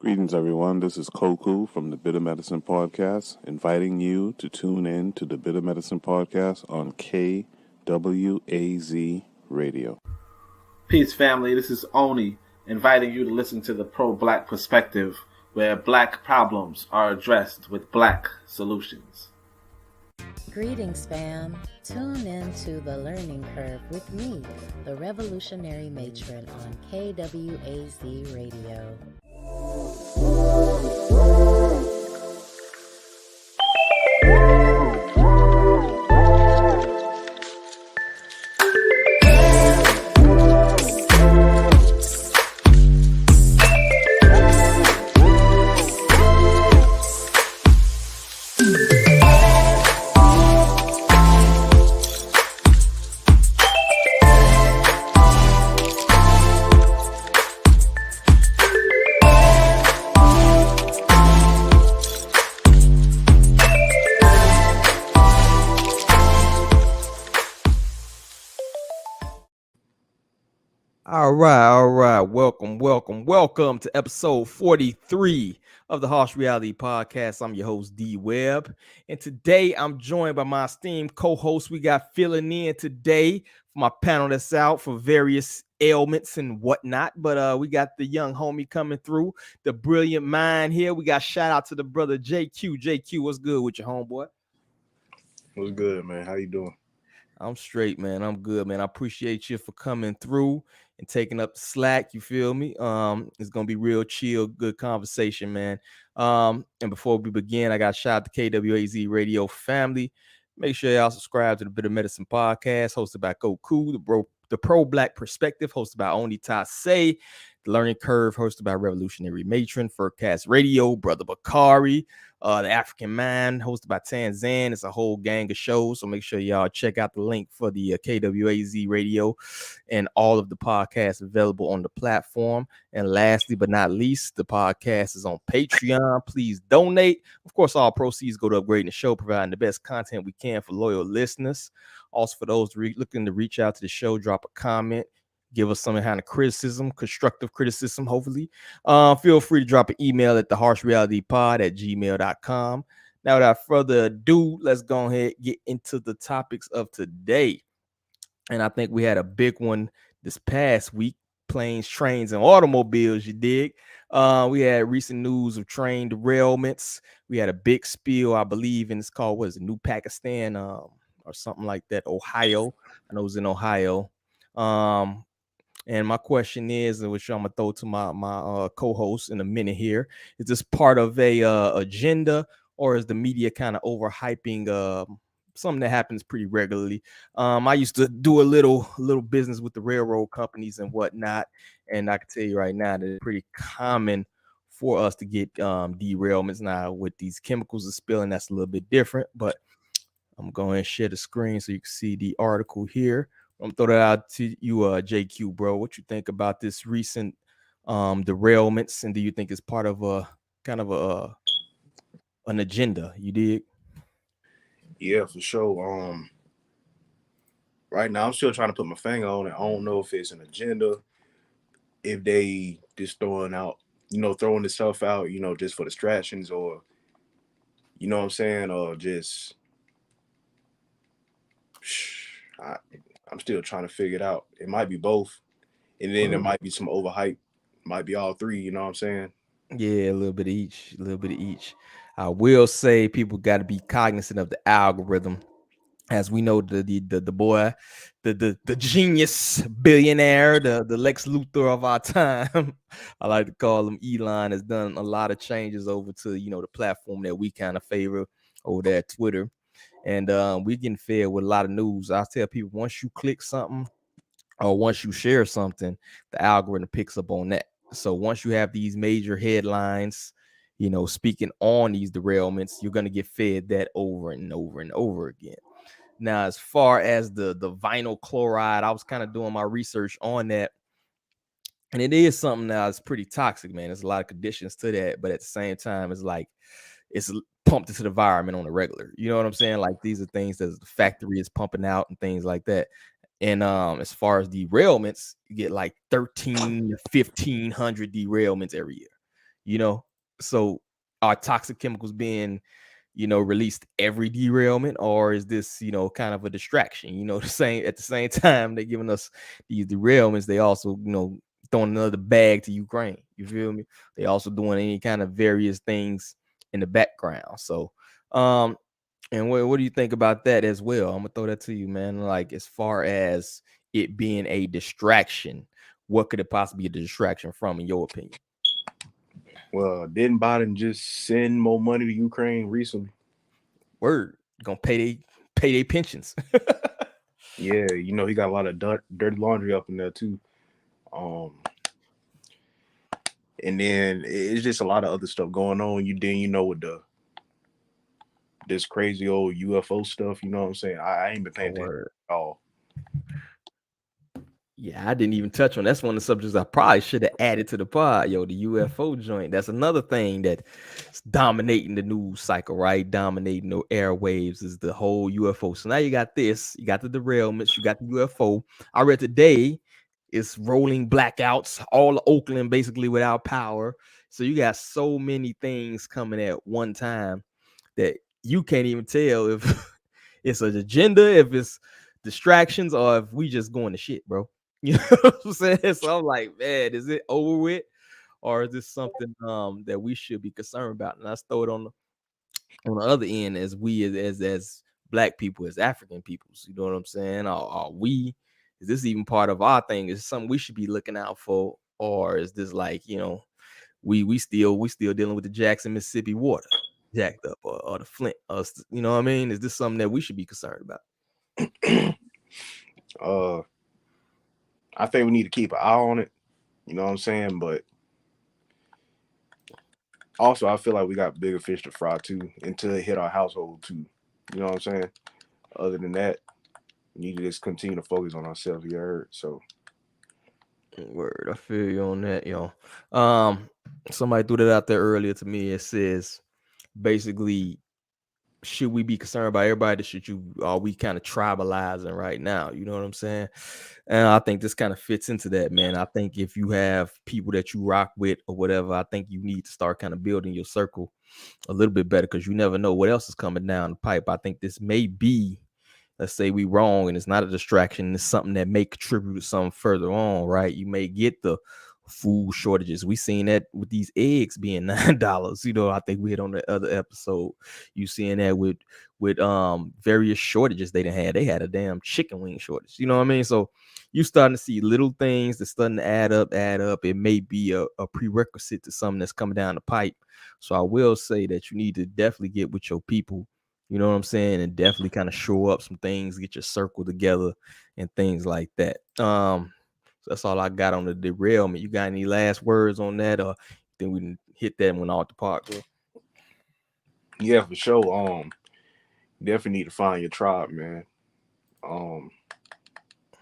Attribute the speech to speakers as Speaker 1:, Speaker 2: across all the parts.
Speaker 1: Greetings, everyone. This is Koku from the Bitter Medicine Podcast, inviting you to tune in to the Bitter Medicine Podcast on KWAZ Radio.
Speaker 2: Peace, family. This is Oni, inviting you to listen to the pro-Black perspective, where Black problems are addressed with Black solutions.
Speaker 3: Greetings, fam. Tune in to The Learning Curve with me, the revolutionary matron on KWAZ Radio.
Speaker 4: All right. Welcome to episode 43 of the Hosts Reality Podcast. I'm your host, DeeWeb. And today I'm joined by my esteemed co-host. We got filling in today for my panel that's out for various ailments and whatnot. But we got the young homie coming through, the brilliant mind here. We got shout out to the brother JQ. JQ, what's good with your homeboy?
Speaker 5: What's good, man? How you doing?
Speaker 4: I'm straight, man. I'm good, man. I appreciate you for coming through and taking up the slack. You feel me? It's gonna be real chill, good conversation, man. And before we begin, I got shout out to KWAZ Radio family. Make sure y'all subscribe to the Bitter Medicine Podcast, hosted by Goku, the pro-Black perspective, hosted by Oni Say, the Learning Curve, hosted by Revolutionary Matron, Furcast Radio, Brother Bakari, the African Mind, hosted by Tanzan. It's a whole gang of shows, so make sure y'all check out the link for the KWAZ Radio and all of the podcasts available on the platform. And lastly but not least, the podcast is on Patreon. Please donate. Of course, all proceeds go to upgrading the show, providing the best content we can for loyal listeners. Also, for those looking to reach out to the show, drop a comment. Give us some kind of criticism, constructive criticism, hopefully. Feel free to drop an email at theharshrealitypod@gmail.com. Now, without further ado, let's go ahead and get into the topics of today. And I think we had a big one this past week, planes, trains, and automobiles, you dig? We had recent news of train derailments. We had a big spill, I believe, and it's called, what is it, New Pakistan or something like that, Ohio. I know it was in Ohio. And my question is, which I'm gonna throw to my co-host in a minute here, is this part of a agenda, or is the media kind of overhyping something that happens pretty regularly? I used to do a little business with the railroad companies and whatnot, and I can tell you right now that it's pretty common for us to get derailments. Now with these chemicals are spilling, that's a little bit different, but I'm going to share the screen so you can see the article here. I'm throw that out to you, JQ, bro. What you think about this recent derailments, and do you think it's part of a kind of an agenda? You dig?
Speaker 5: Yeah, for sure. Right now I'm still trying to put my finger on it. I don't know if it's an agenda, if they just throwing this stuff out, just for distractions, or you know what I'm saying, or just I'm still trying to figure it out. It might be both, and then there might be some overhype. Might be all three. You know what I'm saying?
Speaker 4: Yeah, a little bit of each. I will say people got to be cognizant of the algorithm. As we know, the boy, the genius billionaire, the Lex Luthor of our time, I like to call him Elon, has done a lot of changes over to the platform that we kind of favor over there at Twitter. And we getting fed with a lot of news. I tell people, once you click something or once you share something, the algorithm picks up on that. So once you have these major headlines, speaking on these derailments, you're going to get fed that over and over and over again. Now, as far as the vinyl chloride, I was kind of doing my research on that. And it is something that's pretty toxic, man. There's a lot of conditions to that. But at the same time, it's like it's pumped into the environment on a regular. You know what I'm saying? Like these are things that the factory is pumping out and things like that. And as far as derailments, you get like 1,300 to 1,500 derailments every year. So are toxic chemicals being, released every derailment, or is this, kind of a distraction? At the same time they're giving us these derailments, they also, throwing another bag to Ukraine. You feel me? They also doing any kind of various things in the background. So, and what do you think about that as well? I'm gonna throw that to you, man. Like, as far as it being a distraction, what could it possibly be a distraction from, in your opinion?
Speaker 5: Well, didn't Biden just send more money to Ukraine recently?
Speaker 4: Word, gonna pay their pensions.
Speaker 5: Yeah, he got a lot of dirty laundry up in there too. And then it's just a lot of other stuff going on. With this crazy old UFO stuff, you know what I'm saying? I ain't been paying attention at all.
Speaker 4: Yeah, I didn't even touch on. That's one of the subjects I probably should have added to the pod. The UFO joint. That's another thing that's dominating the news cycle, right? Dominating the airwaves is the whole UFO. So now you got this, you got the derailments, you got the UFO. I read today it's rolling blackouts, all of Oakland basically without power. So you got so many things coming at one time that you can't even tell if it's an agenda, if it's distractions, or if we just going to shit, bro. You know what I'm saying? So I'm like, man, is it over with, or is this something that we should be concerned about? And let's throw it on the other end, as we as Black people, as African peoples. You know what I'm saying? Are we? Is this even part of our thing? Is it something we should be looking out for, or is this like, we still dealing with the Jackson, Mississippi water jacked up, or the Flint? You know what I mean? Is this something that we should be concerned about?
Speaker 5: I think we need to keep an eye on it. You know what I'm saying? But also, I feel like we got bigger fish to fry too, until it hit our household too. You know what I'm saying? Other than that, we need to just continue to focus on ourselves. You heard? So,
Speaker 4: word, I feel you on that, yo. Somebody threw that out there earlier to me. It says, basically, should we be concerned about everybody? Are we kind of tribalizing right now? You know what I'm saying? And I think this kind of fits into that, man. I think if you have people that you rock with or whatever, I think you need to start kind of building your circle a little bit better, because you never know what else is coming down the pipe. I think this may be, let's say we wrong and it's not a distraction, it's something that may contribute to something further on, right? You may get the food shortages. We seen that with these eggs being $9. I think we hit on the other episode. You seeing that with various shortages they done had. They had a damn chicken wing shortage. You know what I mean? So you starting to see little things that's starting to add up. It may be a prerequisite to something that's coming down the pipe. So I will say that you need to definitely get with your people. You know what I'm saying? And definitely kind of shore up some things, get your circle together and things like that. So that's all I got on the derailment. You got any last words on that, or then we can hit that one off the park, bro?
Speaker 5: Yeah, for sure. Definitely need to find your tribe, man.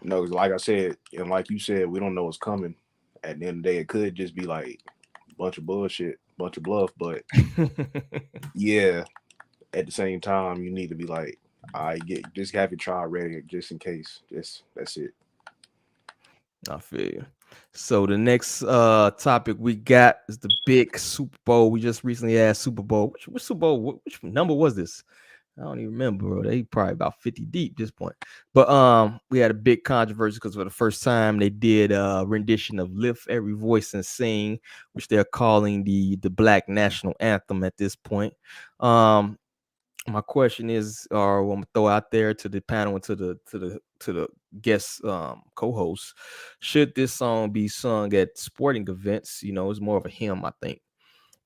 Speaker 5: Like I said, and like you said, we don't know what's coming. At the end of the day, it could just be like a bunch of bullshit, bunch of bluff. But yeah, at the same time, you need to be like, just have your tribe ready just in case. That's it.
Speaker 4: I feel you. So the next topic we got is the big Super Bowl. We just recently had Super Bowl. Which Super Bowl? Which number was this? I don't even remember, bro. They probably about 50 deep at this point. But we had a big controversy because for the first time they did a rendition of Lift Every Voice and Sing, which they're calling the Black National Anthem at this point. My question is, or I'm gonna throw out there to the panel and to the guest co-hosts, should this song be sung at sporting events? It's more of a hymn, I think.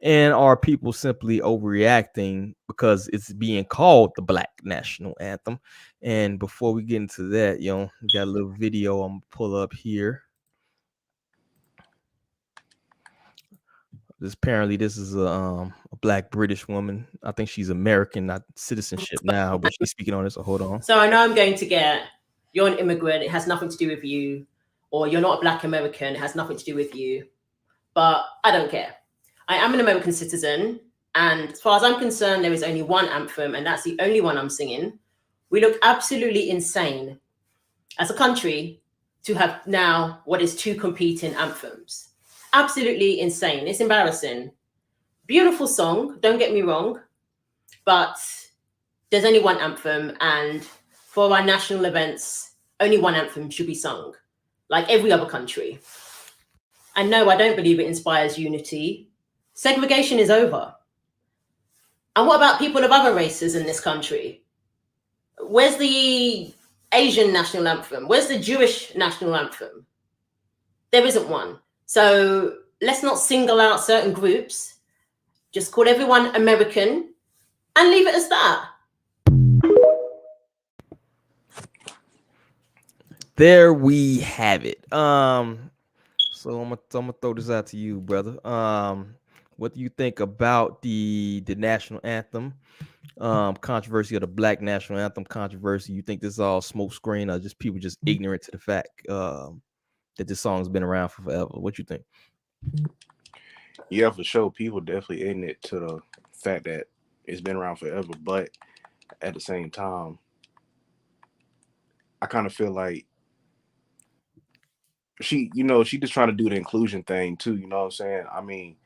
Speaker 4: And are people simply overreacting because it's being called the Black National Anthem? And before we get into that, we got a little video I'm gonna pull up here. This is a Black British woman. I think she's American, not citizenship now, but she's speaking on this. So hold on.
Speaker 6: So I know I'm going to get, you're an immigrant, it has nothing to do with you, or you're not a Black American, it has nothing to do with you. But I don't care. I am an American citizen, and as far as I'm concerned, there is only one anthem, and that's the only one I'm singing. We look absolutely insane as a country to have now what is two competing anthems. Absolutely insane. It's embarrassing. Beautiful song, don't get me wrong, but there's only one anthem, and for our national events, only one anthem should be sung, like every other country. And no, I don't believe it inspires unity. Segregation is over. And what about people of other races in this country? Where's the Asian national anthem? Where's the Jewish national anthem? There isn't one. So let's not single out certain groups. Just call everyone American and leave it as that.
Speaker 4: There we have it. So I'm gonna throw this out to you, brother. What do you think about the national anthem controversy, or the Black National Anthem controversy? You think this is all smoke screen, or just people just ignorant to the fact that this song's been around for forever? What you think?
Speaker 5: Yeah, for sure. People definitely ignorant to the fact that it's been around forever, but at the same time, I kind of feel like she just trying to do the inclusion thing too. You know what I'm saying? I mean,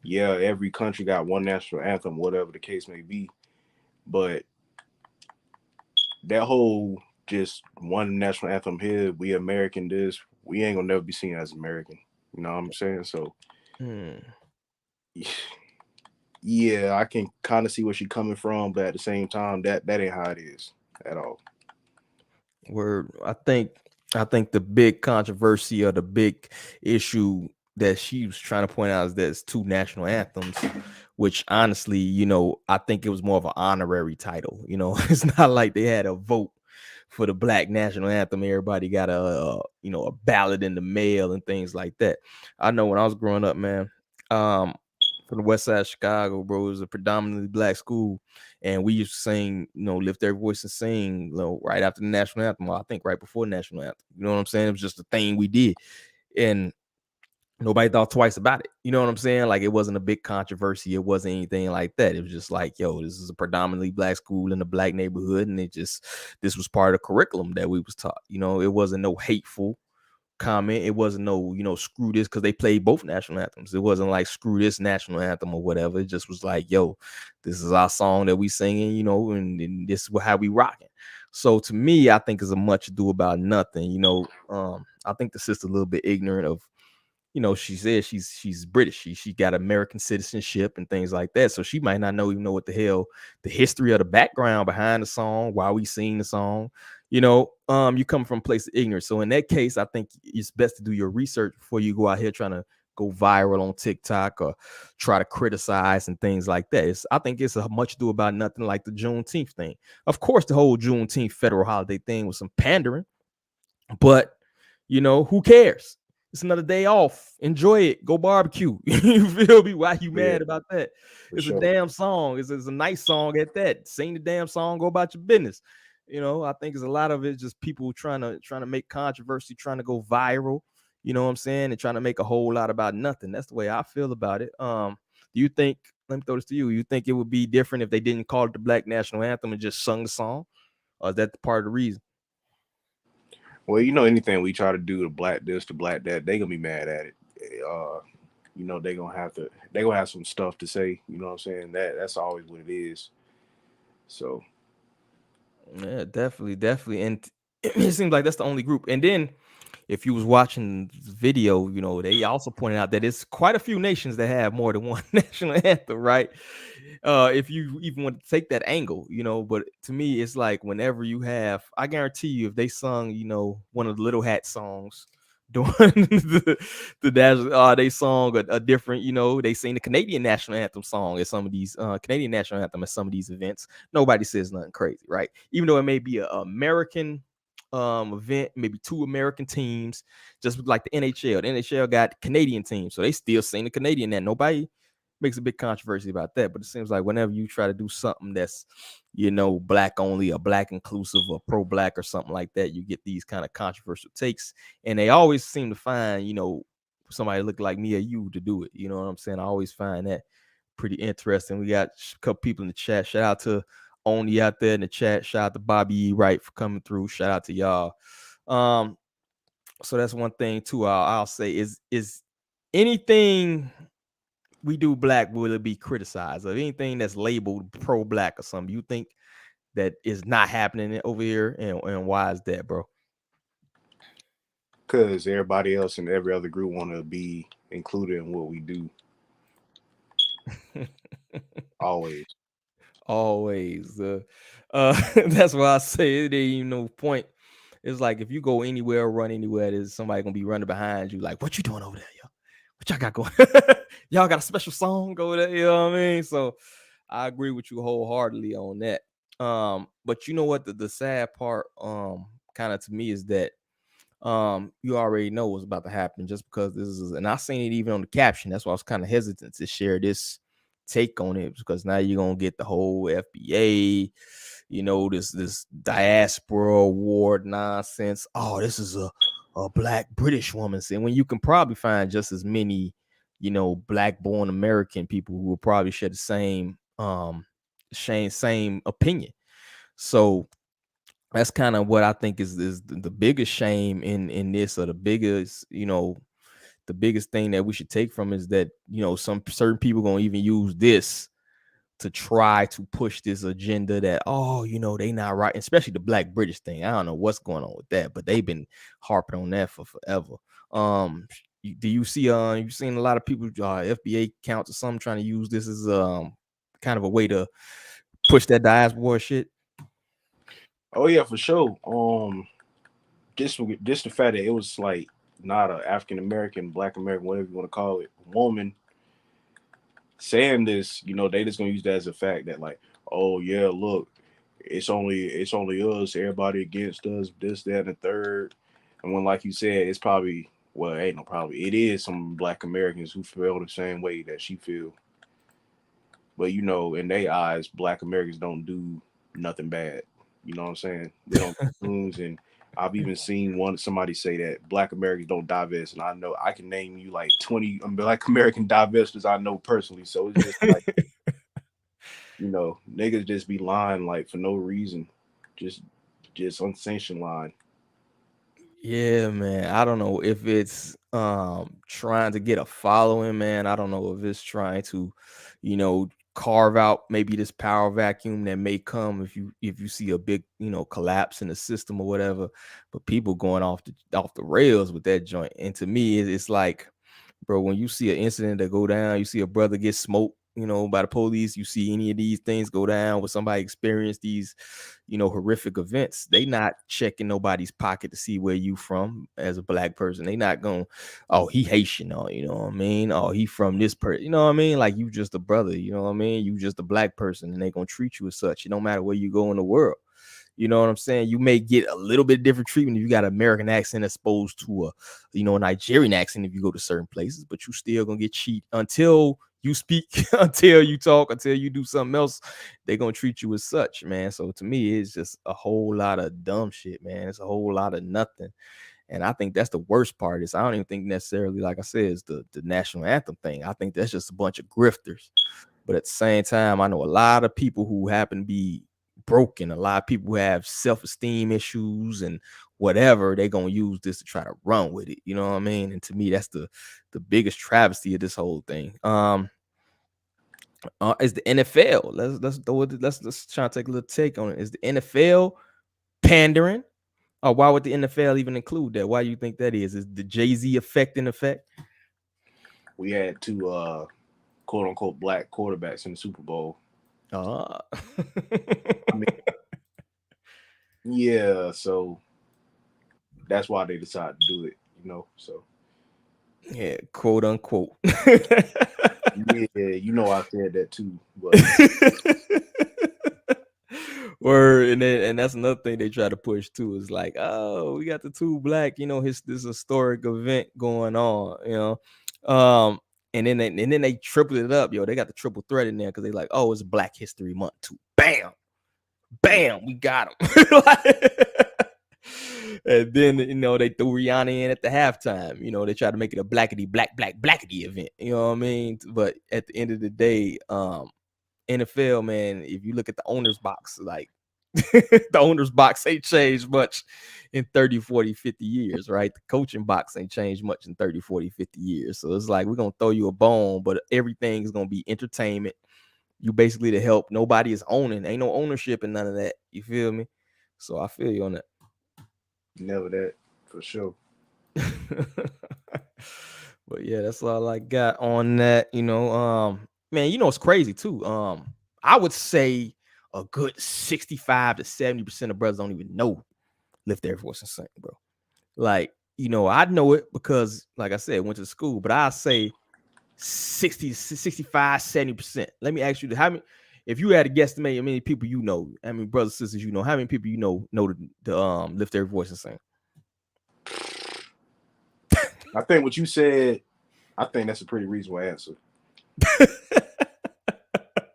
Speaker 5: yeah, every country got one national anthem, whatever the case may be, but that whole just one national anthem here, we American this, we ain't gonna never be seen as American. You know what I'm saying? So, yeah, I can kind of see where she's coming from, but at the same time, that ain't how it is at all.
Speaker 4: Word. I think the big controversy, or the big issue that she was trying to point out, is that it's two national anthems, which honestly, I think it was more of an honorary title. It's not like they had a vote for the Black National Anthem. Everybody got a ballot in the mail and things like that. I know when I was growing up, man, from the west side of Chicago, bro, it was a predominantly black school, and we used to sing, lift their voice and sing, right after the national anthem. Well, I think right before the national anthem. You know what I'm saying? It was just a thing we did, and nobody thought twice about it. You know what I'm saying? Like, it wasn't a big controversy. It wasn't anything like that. It was just like, yo, this is a predominantly black school in a black neighborhood, and this was part of the curriculum that we was taught. It wasn't no hateful comment. It wasn't no, screw this, because they played both national anthems. It wasn't like screw this national anthem or whatever. It just was like, yo, this is our song that we singing, and this is how we rocking. So to me, I think it's a much ado about nothing. I think the sister a little bit ignorant of, she said she's British. She got American citizenship and things like that. So she might not even know what the hell the history of the background behind the song, why we sing the song. You come from a place of ignorance. So in that case, I think it's best to do your research before you go out here trying to go viral on TikTok or try to criticize and things like that. I think it's a much ado about nothing, like the Juneteenth thing. Of course, the whole Juneteenth federal holiday thing was some pandering, but who cares? It's another day off. Enjoy it. Go barbecue. You feel me? Why you mad about that? It's a damn song. It's a nice song at that. Sing the damn song. Go about your business. I think it's a lot of it just people trying to make controversy, trying to go viral. You know what I'm saying? And trying to make a whole lot about nothing. That's the way I feel about it. Do you think? Let me throw this to you. You think it would be different if they didn't call it the Black National Anthem and just sung the song, or is that the part of the reason?
Speaker 5: Well, anything we try to do to black this, to black that, they gonna be mad at it. They gonna have some stuff to say. You know what I'm saying? That's always what it is. So,
Speaker 4: yeah, definitely, and it seems like that's the only group. And then, if you was watching the video, they also pointed out that it's quite a few nations that have more than one national anthem, right? If you even want to take that angle, but to me, it's like whenever you have, I guarantee you, if they sung, one of the Little Hat songs during they sung a different, they sing the Canadian national anthem song at some of these Canadian national anthem at some of these events. Nobody says nothing crazy, right? Even though it may be an American event, maybe two American teams, just like the NHL. The NHL got Canadian teams, so they still sing the Canadian, and nobody makes a big controversy about that. But it seems like whenever you try to do something that's black only or black inclusive or pro-black or something like that, you get these kind of controversial takes, and they always seem to find somebody look like me or you to do it. You know what I'm saying? I always find that pretty interesting. We got a couple people in the chat. Shout out to Oni out there in the chat. Shout out to Bobby E. Wright for coming through. Shout out to y'all. So that's one thing too. I'll say is anything we do black, will it be criticized? Or anything that's labeled pro-black or something, you think that is not happening over here, and why is that, bro?
Speaker 5: Because everybody else and every other group want to be included in what we do. Always.
Speaker 4: That's why I say it ain't even no point. It's like if you go anywhere, run anywhere, there's somebody gonna be running behind you, like, what you doing over there, yo? What y'all got going? Y'all got a special song over there, you know what I mean? So I agree with you wholeheartedly on that. But you know what, the sad part, kind of to me is that you already know what's about to happen, just because this is, and I seen it even on the caption. That's why I was kind of hesitant to share this take on it, because now you're gonna get the whole FBA, you know, this diaspora award nonsense. Oh, this is a black British woman saying, when you can probably find just as many, you know, black born American people who will probably share the same same opinion. So that's kind of what I think is the biggest shame in this, or the biggest, you know, the biggest thing that we should take from is that, you know, some certain people gonna even use this to try to push this agenda that, oh, you know, they not right, especially the black British thing. I don't know what's going on with that, but they've been harping on that for forever. Do you see you've seen a lot of people, FBA accounts or something, trying to use this as kind of a way to push that diaspora shit?
Speaker 5: Oh yeah, for sure. Just the fact that it was like not an African American, Black American, whatever you want to call it, woman saying this, you know, they just gonna use that as a fact that, like, oh yeah, look, it's only us, everybody against us, this, that, and the third. And when, like you said, it's probably, well, ain't no probably, it is some Black Americans who feel the same way that she feel. But you know, in their eyes, Black Americans don't do nothing bad. You know what I'm saying? They don't do things. And I've even seen somebody say that Black Americans don't divest, and I know I can name you like 20 Black American divestors I know personally. So it's just like, you know, niggas just be lying like for no reason, just unsanctioned lying.
Speaker 4: Yeah, man. I don't know if it's trying to get a following, man. I don't know if it's trying to, you know, carve out maybe this power vacuum that may come if you see a big, you know, collapse in the system or whatever. But people going off the rails with that joint. And to me, it's like, bro, when you see an incident that go down, you see a brother get smoked, you know, by the police, you see any of these things go down where somebody experience these, you know, horrific events, they not checking nobody's pocket to see where you from as a black person. They not going, oh, he Haitian, or, you know what I mean? Oh, he from this person, you know what I mean? Like, you just a brother, you know what I mean? You just a black person, and they gonna treat you as such. It don't matter where you go in the world. You know what I'm saying? You may get a little bit different treatment if you got an American accent exposed to a, you know, a Nigerian accent if you go to certain places, but you still gonna get cheated until you speak, until you talk, until you do something else. They're gonna treat you as such, man. So to me, it's just a whole lot of dumb shit, man. It's a whole lot of nothing. And I think that's the worst part. Is I don't even think necessarily, like I said, is the national anthem thing. I think that's just a bunch of grifters. But at the same time, I know a lot of people who happen to be broken, a lot of people who have self-esteem issues and whatever, they're gonna use this to try to run with it. You know what I mean? And to me, that's the biggest travesty of this whole thing. Is the NFL. Let's try to take a little take on it. Is the NFL pandering? Or why would the NFL even include that? Why do you think that is? Is the Jay-Z effect in effect?
Speaker 5: We had two quote unquote black quarterbacks in the Super Bowl. I mean, yeah, so that's why they decided to do it, you know. So
Speaker 4: yeah, quote unquote.
Speaker 5: Yeah, you know I said that too. But
Speaker 4: Word, and that's another thing they try to push too. Is like, oh, we got the two black, you know, this historic event going on, you know. And then they tripled it up, yo. They got the triple threat in there because they like, oh, it's Black History Month too. Bam, we got them. And then, you know, they threw Rihanna in at the halftime. You know, they try to make it a blackety event. You know what I mean? But at the end of the day, NFL, man, if you look at the owner's box, like, The owner's box ain't changed much in 30, 40, 50 years, right? The coaching box ain't changed much in 30, 40, 50 years. So it's like, we're going to throw you a bone, but everything is going to be entertainment. You basically the help. Nobody is owning. Ain't no ownership in none of that. You feel me? So I feel you on that.
Speaker 5: Never that, for sure.
Speaker 4: But yeah, that's all I got on that. Man, it's crazy too. I would say a good 65 to 70% of brothers don't even know Lift Their Voice and Sing, bro. Like, I know it because, like I said, went to school, but I say 60, 65, 70%. Let me ask you, how many, if you had to guesstimate how many people how many brothers, sisters how many people know to Lift Their Voice and Sing?
Speaker 5: I think what you said, I think that's a pretty reasonable answer.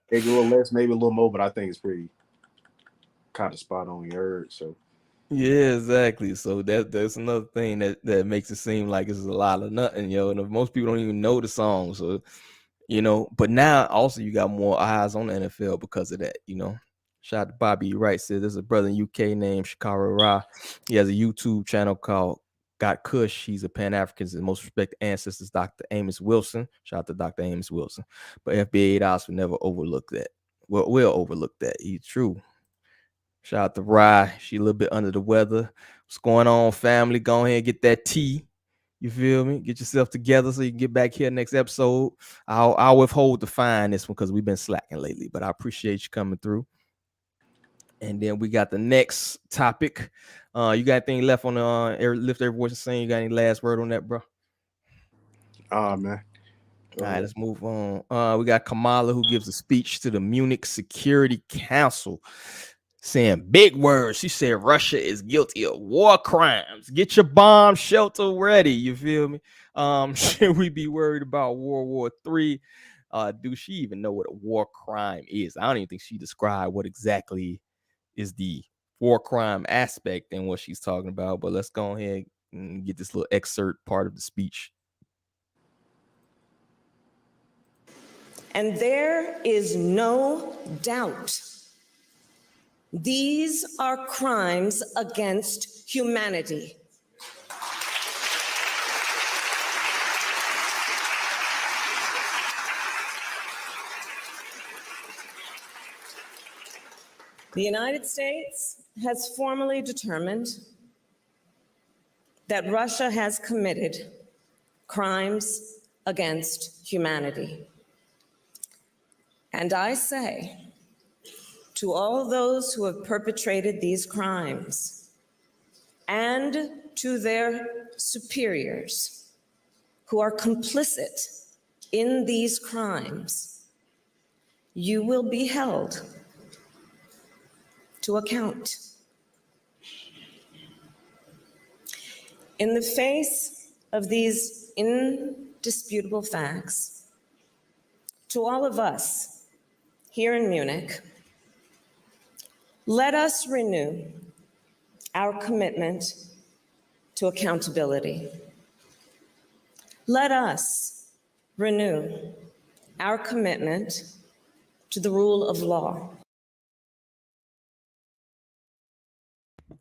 Speaker 5: Maybe a little less, maybe a little more, but I think it's pretty kind of spot on your heard. So
Speaker 4: yeah, exactly. So that's another thing that makes it seem like it's a lot of nothing, and most people don't even know the song. So, but now also you got more eyes on the NFL because of that. Shout out to Bobby Wright, said there's a brother in UK named Shakara Ra. He has a YouTube channel called Got Kush. He's a Pan-African. His most respected ancestors, Dr. Amos Wilson. Shout out to Dr. Amos Wilson. But FBA Docs will never overlook that. Well, we'll overlook that. He's true. Shout out to Rye. She a little bit under the weather. What's going on, family? Go ahead and get that tea. You feel me? Get yourself together so you can get back here next episode. I'll withhold the fine this one because we've been slacking lately, but I appreciate you coming through. And then we got the next topic. You got anything left on the Lift Their Voice and Sing? You got any last word on that, bro?
Speaker 5: man.
Speaker 4: All right, let's move on. We got Kamala, who gives a speech to the Munich Security Council, saying big words. She said Russia is guilty of war crimes. Get your bomb shelter ready. You feel me? Should we be worried about World War III? Do she even know what a war crime is? I don't even think she described what exactly is the war crime aspect and what she's talking about. But let's go ahead and get this little excerpt part of the speech.
Speaker 7: And there is no doubt these are crimes against humanity. The United States has formally determined that Russia has committed crimes against humanity. And I say to all those who have perpetrated these crimes and to their superiors who are complicit in these crimes, you will be held to account. In the face of these indisputable facts, to all of us here in Munich, let us renew our commitment to accountability. Let us renew our commitment to the rule of law.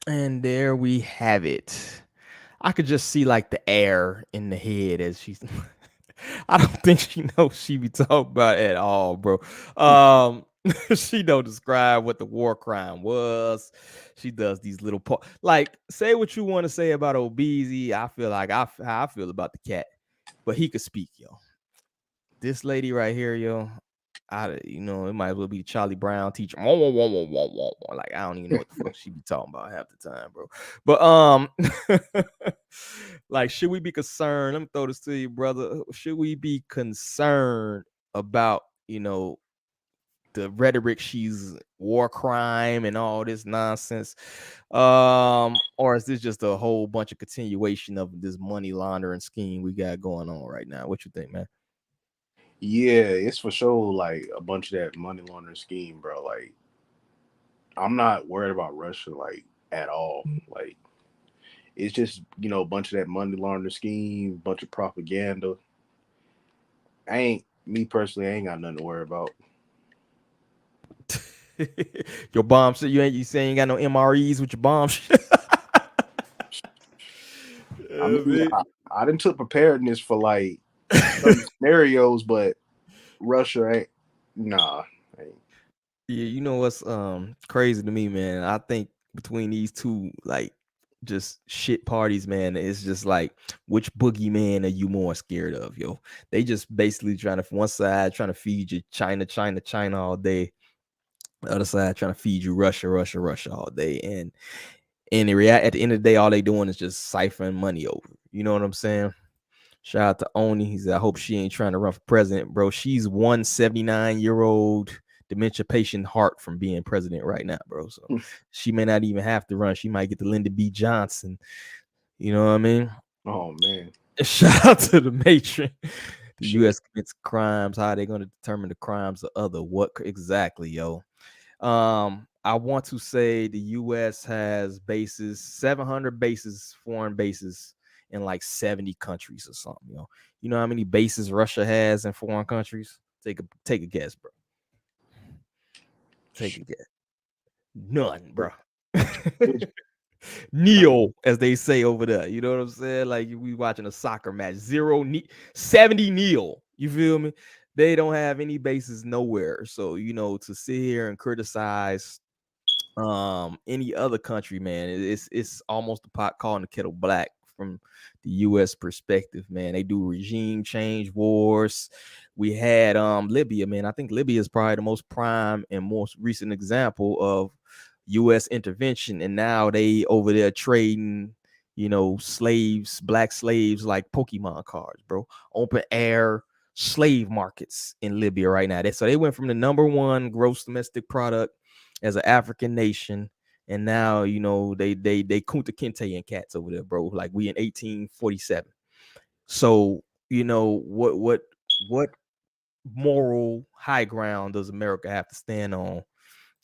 Speaker 4: And there we have it. I could just see like the air in the head as she's I don't think she knows she be talking about at all, bro. She don't describe what the war crime was. She does these little like say what you want to say about Obeezy. I feel like I feel about the cat, but he could speak, yo. This lady right here, yo. It might as well be Charlie Brown teacher. Like I don't even know what the fuck she be talking about half the time, bro. But like, should we be concerned? Let me throw this to you, brother. Should we be concerned about the rhetoric? She's war crime and all this nonsense, or is this just a whole bunch of continuation of this money laundering scheme we got going on right now? What you think, man?
Speaker 5: Yeah, it's for sure like a bunch of that money laundering scheme, bro. Like, I'm not worried about Russia like at all. Like, it's just a bunch of that money laundering scheme, bunch of propaganda. Me personally, I ain't got nothing to worry about.
Speaker 4: Your bomb shit. You saying you ain't got no MREs with your bomb shit?
Speaker 5: I mean, I didn't took preparedness for like certain scenarios, but Russia ain't. Nah. Ain't.
Speaker 4: Yeah, you know what's crazy to me, man? I think between these two, like, just shit parties, man, it's just like, which boogeyman are you more scared of, yo? They just basically trying to, one side trying to feed you China all day, the other side trying to feed you Russia all day, and at the end of the day, all they doing is just siphoning money over. You know what I'm saying? Shout out to Oni. He said, I hope she ain't trying to run for president, bro. She's 179-year-old dementia patient heart from being president right now, bro. So she may not even have to run. She might get the Lyndon B. Johnson. You know what I mean?
Speaker 5: Oh man.
Speaker 4: Shout out to the matron. The U.S. commits crimes. How are they going to determine the crimes of other? What exactly, yo? I want to say the U.S. has bases, 700 bases, foreign bases in like 70 countries or something. You know how many bases Russia has in foreign countries? Take a guess, bro. Take a guess. None, bro. Neo, as they say over there. You know what I'm saying? Like we watching a soccer match. 70 nil. You feel me? They don't have any bases nowhere. So, to sit here and criticize any other country, man, it's almost a pot calling the kettle black from the U.S. perspective, man. They do regime change wars. We had Libya, man. I think Libya is probably the most prime and most recent example of U.S. intervention, and now they over there trading, slaves, black slaves, like Pokemon cards, bro. Open air slave markets in Libya right now. So they went from the #1 gross domestic product as an African nation, and now they Kunta Kinte and cats over there, bro. Like we in 1847. So what moral high ground does America have to stand on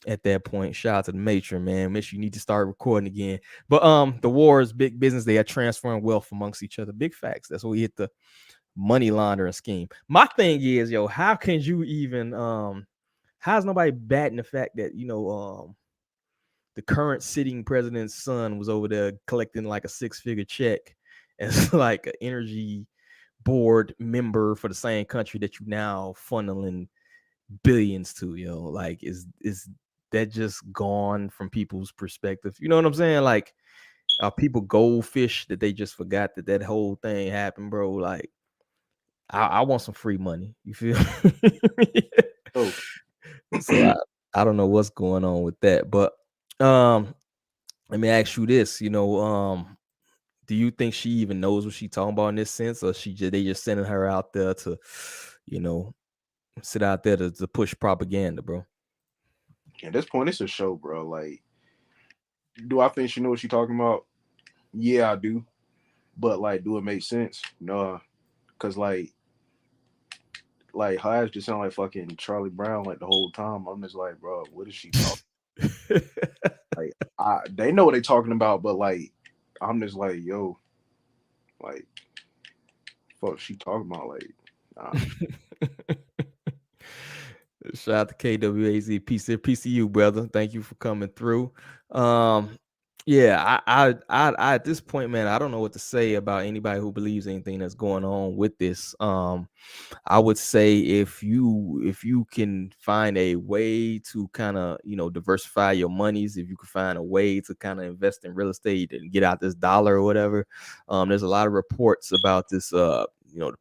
Speaker 4: at that point? Shout out to the matron, man. Miss, you need to start recording again. But the war is big business. They are transferring wealth amongst each other. Big facts. That's what we hit the money laundering scheme. My thing is, yo, how can you even how's nobody batting the fact that the current sitting president's son was over there collecting like a 6-figure check as like an energy board member for the same country that you now funneling billions to, yo? Like, is that just gone from people's perspective? You know what I'm saying? Like, are people goldfish that they just forgot that whole thing happened, bro? Like, I want some free money. You feel me?
Speaker 5: Oh.
Speaker 4: So I don't know what's going on with that, but let me ask you this. Do you think she even knows what she's talking about in this sense, or they just sending her out there to, sit out there to push propaganda, bro?
Speaker 5: At this point, it's a show, bro. Like, do I think she knows what she's talking about? Yeah, I do. But like, do it make sense? No, because like her ass just sound like fucking Charlie Brown like the whole time. I'm just like, bro, what is she talking? Like, they know what they talking about, but like, I'm just like, yo, like, fuck, she talking about, like, nah.
Speaker 4: Shout out to KWAZ. Peace to you, brother. Thank you for coming through. Yeah, I at this point, man, I don't know what to say about anybody who believes anything that's going on with this. I would say if you can find a way to kind of diversify your monies, if you can find a way to kind of invest in real estate and get out this dollar or whatever, there's a lot of reports about this the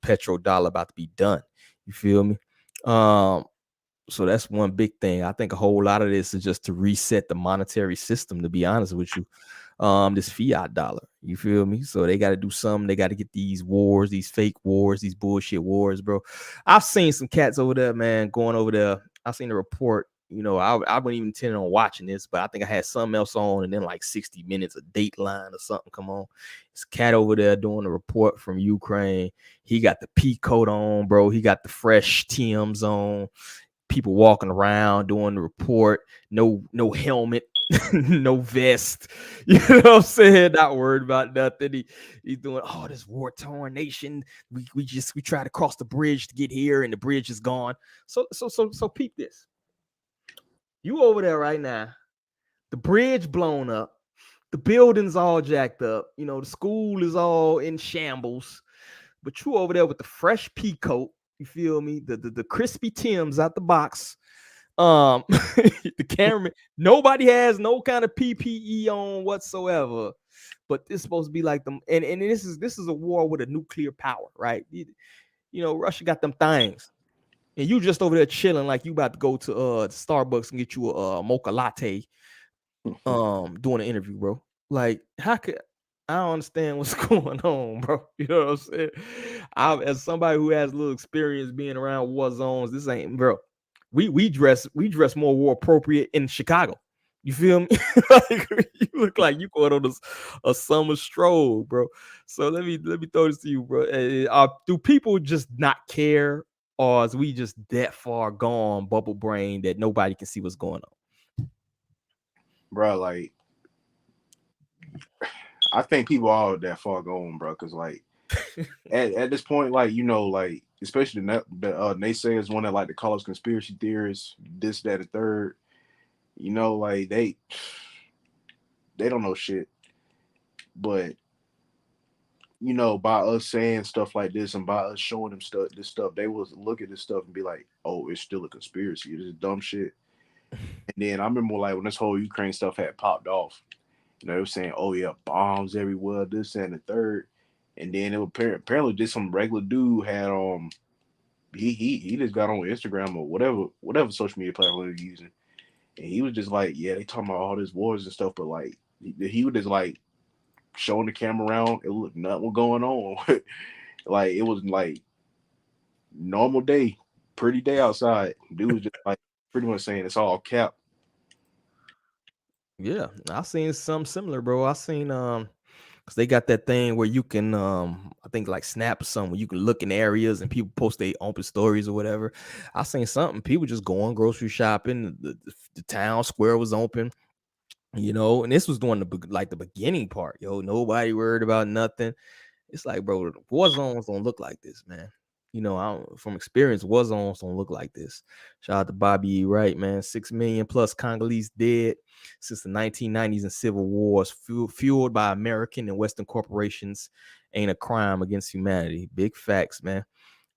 Speaker 4: petrodollar about to be done. You feel me? So that's one big thing. I think a whole lot of this is just to reset the monetary system, to be honest with you. This fiat dollar, you feel me? So they got to do something. They got to get these wars, these fake wars, these bullshit wars, bro. I've seen some cats over there, man, going over there. I've seen a report. I wasn't even intending on watching this, but I think I had something else on, and then like 60 Minutes, a Dateline or something come on. This cat over there doing a report from Ukraine. He got the pea coat on, bro. He got the fresh Timbs on. People walking around doing the report, no helmet, no vest. You know what I'm saying? Not worried about nothing. He's doing, this war-torn nation. We try to cross the bridge to get here, and the bridge is gone. So peep this. You over there right now. The bridge blown up. The building's all jacked up. You know, the school is all in shambles. But you over there with the fresh pea coat. You feel me? The crispy Tims out the box. The cameraman. Nobody has no kind of PPE on whatsoever. But this is supposed to be like them. And this is a war with a nuclear power, right? You know, Russia got them things. And you just over there chilling like you about to go to Starbucks and get you a mocha latte doing an interview, bro. Like, how could I don't understand what's going on, bro? You know what I'm saying? As somebody who has a little experience being around war zones, this ain't, bro. We dress more war appropriate in Chicago. You feel me? Like, you look like you going on a summer stroll, bro. So let me throw this to you, bro. Do people just not care, or is we just that far gone, bubble brain, that nobody can see what's going on?
Speaker 5: Bro, like, I think people are that far gone, bro. Because like, at this point, like, you know, like, especially the naysayers, one that like to call us conspiracy theorists, this, that, and third. You know, like, they don't know shit. But, you know, by us saying stuff like this and by us showing them this stuff, they will look at this stuff and be like, oh, it's still a conspiracy. It's dumb shit. And then I remember, like, when this whole Ukraine stuff had popped off, you know, they were saying, oh, yeah, bombs everywhere, this, that, and the third. And then it was apparently just some regular dude had, he just got on Instagram or whatever social media platform he was using. And he was just like, yeah, they talking about all this wars and stuff, but like, he was just like showing the camera around. It looked nothing was going on. Like, it was like normal day, pretty day outside. Dude was just like pretty much saying it's all cap.
Speaker 4: Yeah, I seen something similar, bro. I seen because they got that thing where you can I think like Snap or something where you can look in areas and people post their open stories or whatever. I seen something, people just going grocery shopping, the town square was open, you know, and this was during the beginning part, yo. Nobody worried about nothing. It's like, bro, war zones don't look like this, man. You know, from experience, war zones don't look like this. Shout out to Bobby E. Wright, man. 6 million plus Congolese dead since the 1990s and civil wars, fueled by American and Western corporations, ain't a crime against humanity. Big facts, man.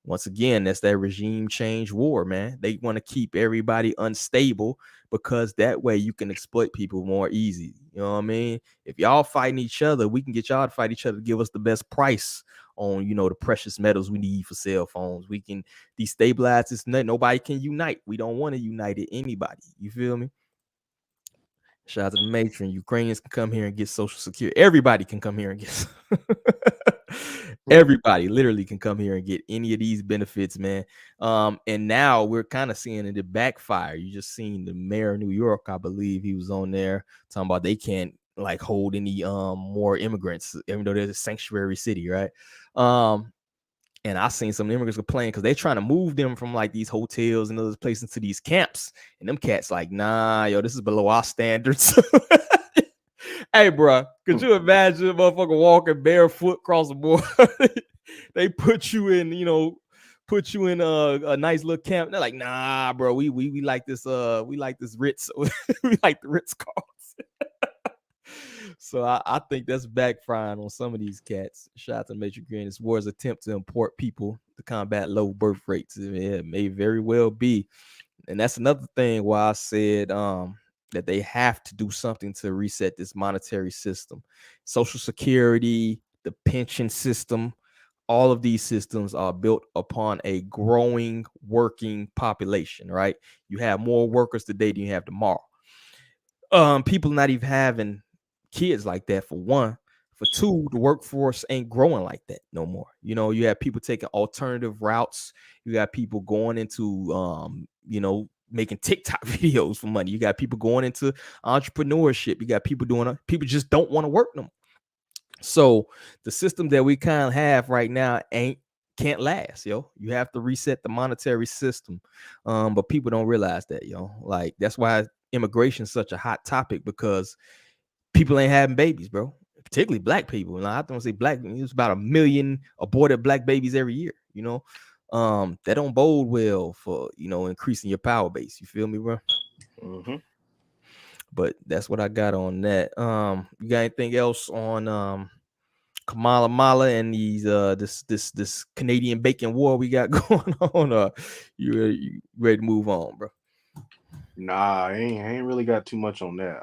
Speaker 4: Once again, that's that regime change war, man. They want to keep everybody unstable because that way you can exploit people more easy. You know what I mean? If y'all fighting each other, we can get y'all to fight each other to give us the best price on, you know, the precious metals we need for cell phones. We can destabilize this. Nobody can unite. We don't want to unite anybody. You feel me? Shout out to the matron. Ukrainians can come here and get Social Security. Everybody can come here and get. Everybody literally can come here and get any of these benefits, man. And now we're kind of seeing it backfire. You just seen the mayor of New York, I believe he was on there talking about they can't like hold any more immigrants, even though there's a sanctuary city, right? And I seen some immigrants complain because they're trying to move them from like these hotels and other places to these camps. And them cats like, nah, yo, this is below our standards. Hey, bro, could you imagine a motherfucker walking barefoot across the border? They put you in, a nice little camp. They're like, nah, bro, we like this, we like this Ritz. We like the Ritz cards. So I think that's backfiring on some of these cats. Shout out to Major Green. This war's attempt to import people to combat low birth rates. It may very well be. And that's another thing why I said that they have to do something to reset this monetary system. Social Security, the pension system, all of these systems are built upon a growing working population, right? You have more workers today than you have tomorrow. People not even having kids like that, for one. For two, the workforce ain't growing like that no more. You know, you have people taking alternative routes. You got people going into making TikTok videos for money. You got people going into entrepreneurship. You got people people just don't want to work no more. So the system that we kind of have right now can't last, yo. You have to reset the monetary system. But people don't realize that, yo. Like, that's why immigration is such a hot topic, because people ain't having babies, bro. Particularly black people. And I don't say black, it's about 1 million aborted black babies every year, you know. That don't bode well for, increasing your power base. You feel me, bro?
Speaker 5: Mm-hmm.
Speaker 4: But that's what I got on that. You got anything else on Kamala and these this Canadian bacon war we got going on? You ready to move on, bro?
Speaker 5: Nah, I ain't really got too much on that.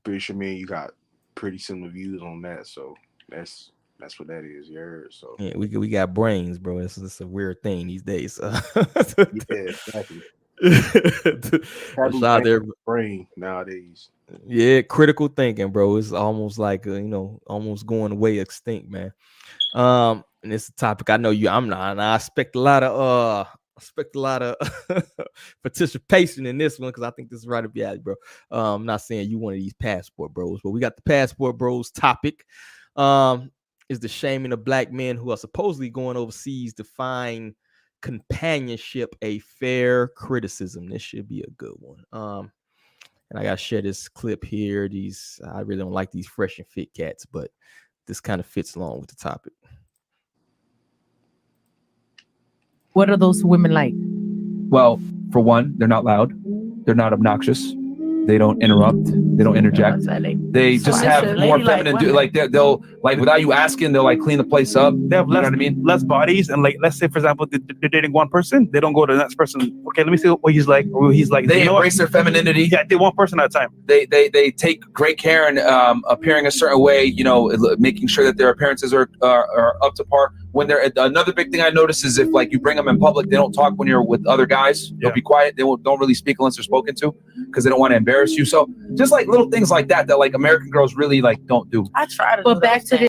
Speaker 5: Pretty sure me and you got pretty similar views on that, so that's what that is. You heard? So
Speaker 4: Yeah, we got brains, bro. It's a weird thing these days.
Speaker 5: yeah, exactly.
Speaker 4: Shout out there,
Speaker 5: brain nowadays.
Speaker 4: yeah, critical thinking, bro. It's almost like almost going away extinct, man. And it's a topic I know I'm not, and I expect a lot of participation in this one because I think this is right up your alley, bro. I'm not saying you one of these passport bros, but we got the passport bros topic. Is the shaming of black men who are supposedly going overseas to find companionship a fair criticism? This should be a good one. And I gotta share this clip here. I really don't like these fresh and fit cats, but this kind of fits along with the topic.
Speaker 8: What are those women like? Well, for one, they're not loud. They're not obnoxious. They don't interrupt. They don't interject. They just have more feminine. They'll like without you asking, they'll like clean the place up. They have less, less bodies, and like let's say for example, they're dating one person. They don't go to the next person. Okay, let me see what he's like. Or he's like. They embrace their femininity. Yeah, they one person at a time. They take great care in appearing a certain way. Making sure that their appearances are up to par. When they're another big thing I notice is if like you bring them in public, they don't talk when you're with other guys. They'll be quiet. They don't really speak unless they're spoken to because they don't want to embarrass you. So just like little things like that like American girls really like don't do. I try to. But back to the.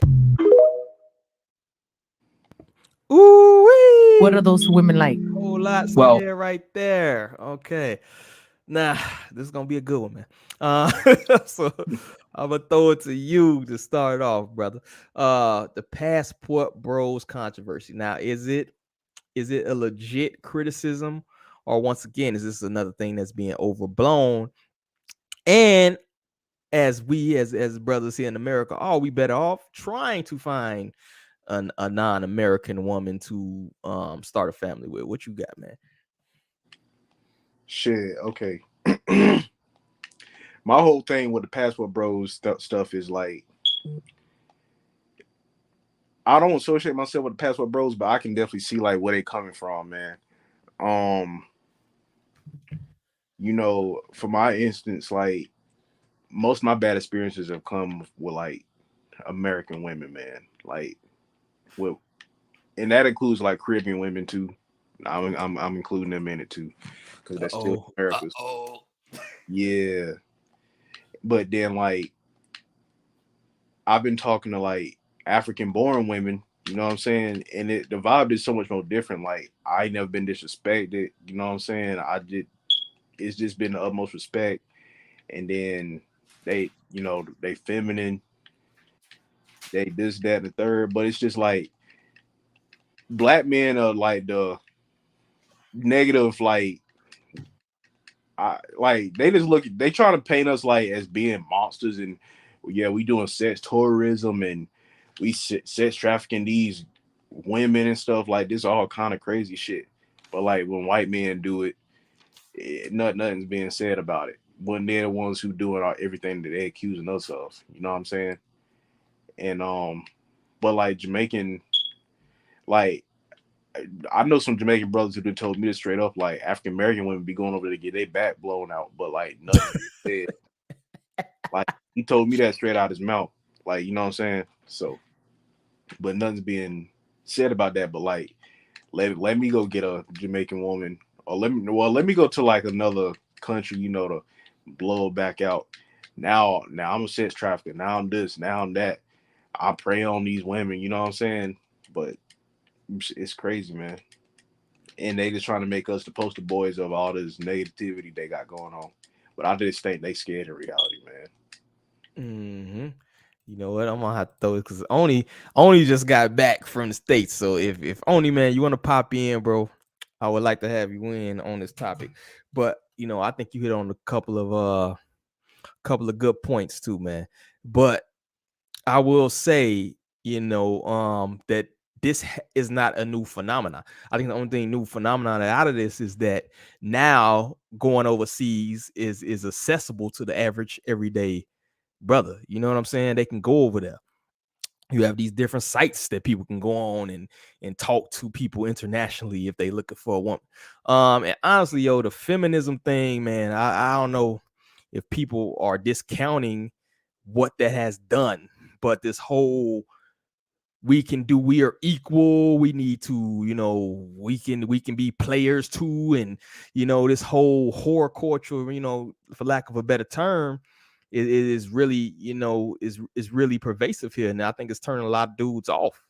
Speaker 4: Ooh,
Speaker 8: what are those women like?
Speaker 4: Whole lot right there. Okay. Nah, this is gonna be a good one, man. So I'm gonna throw it to you to start off, brother. The passport bros controversy. Now, is it a legit criticism, or once again, is this another thing that's being overblown? And as we as brothers here in America, are we better off trying to find a non-American woman to start a family with? What you got, man?
Speaker 5: Shit, okay. My whole thing with the passport bros stuff is like, I don't associate myself with the passport bros, but I can definitely see like where they coming from, man. For my instance, like most of my bad experiences have come with like American women, man. Like, and that includes like Caribbean women too. I'm including them in it too, because that's still America's. Yeah, but then like I've been talking to like African-born women, you know what I'm saying, and the vibe is so much more different. Like I never been disrespected, you know what I'm saying. It's just been the utmost respect, and then they feminine, they this, that, and the third, but it's just like black men are like the negative, like they try to paint us like as being monsters, and yeah, we doing sex tourism and we sex trafficking these women and stuff like this, all kind of crazy shit. But like when white men do it, nothing's being said about it. When they're the ones who doing everything that they're accusing us of, you know what I'm saying? And but like Jamaican, like I know some Jamaican brothers who told me this straight up, like African American women be going over there to get their back blown out, but like nothing said. Like he told me that straight out his mouth, like, you know what I'm saying? So, but nothing's being said about that. But like, let me go get a Jamaican woman, or let me go to like another country, to blow back out. Now I'm a sex trafficker. Now I'm this. Now I'm that. I prey on these women. You know what I'm saying? But it's crazy, man. And they just trying to make us the poster boys of all this negativity they got going on. But I just think they scared of reality, man.
Speaker 4: Mm-hmm. You know what? I'm gonna have to throw it because Oni just got back from the States. So if Oni, man, you want to pop in, bro, I would like to have you in on this topic. But I think you hit on a couple of good points too, man. But I will say, that this is not a new phenomenon. I think the only thing new phenomenon out of this is that now going overseas is accessible to the average everyday brother. You know what I'm saying? They can go over there. You have these different sites that people can go on and talk to people internationally if they looking for a woman. And honestly, yo, the feminism thing, man, I don't know if people are discounting what that has done, but this whole we are equal, we need to, you know, we can be players too, and you know, this whole horror culture, you know, for lack of a better term, it is really, you know, is really pervasive here. And I think it's turning a lot of dudes off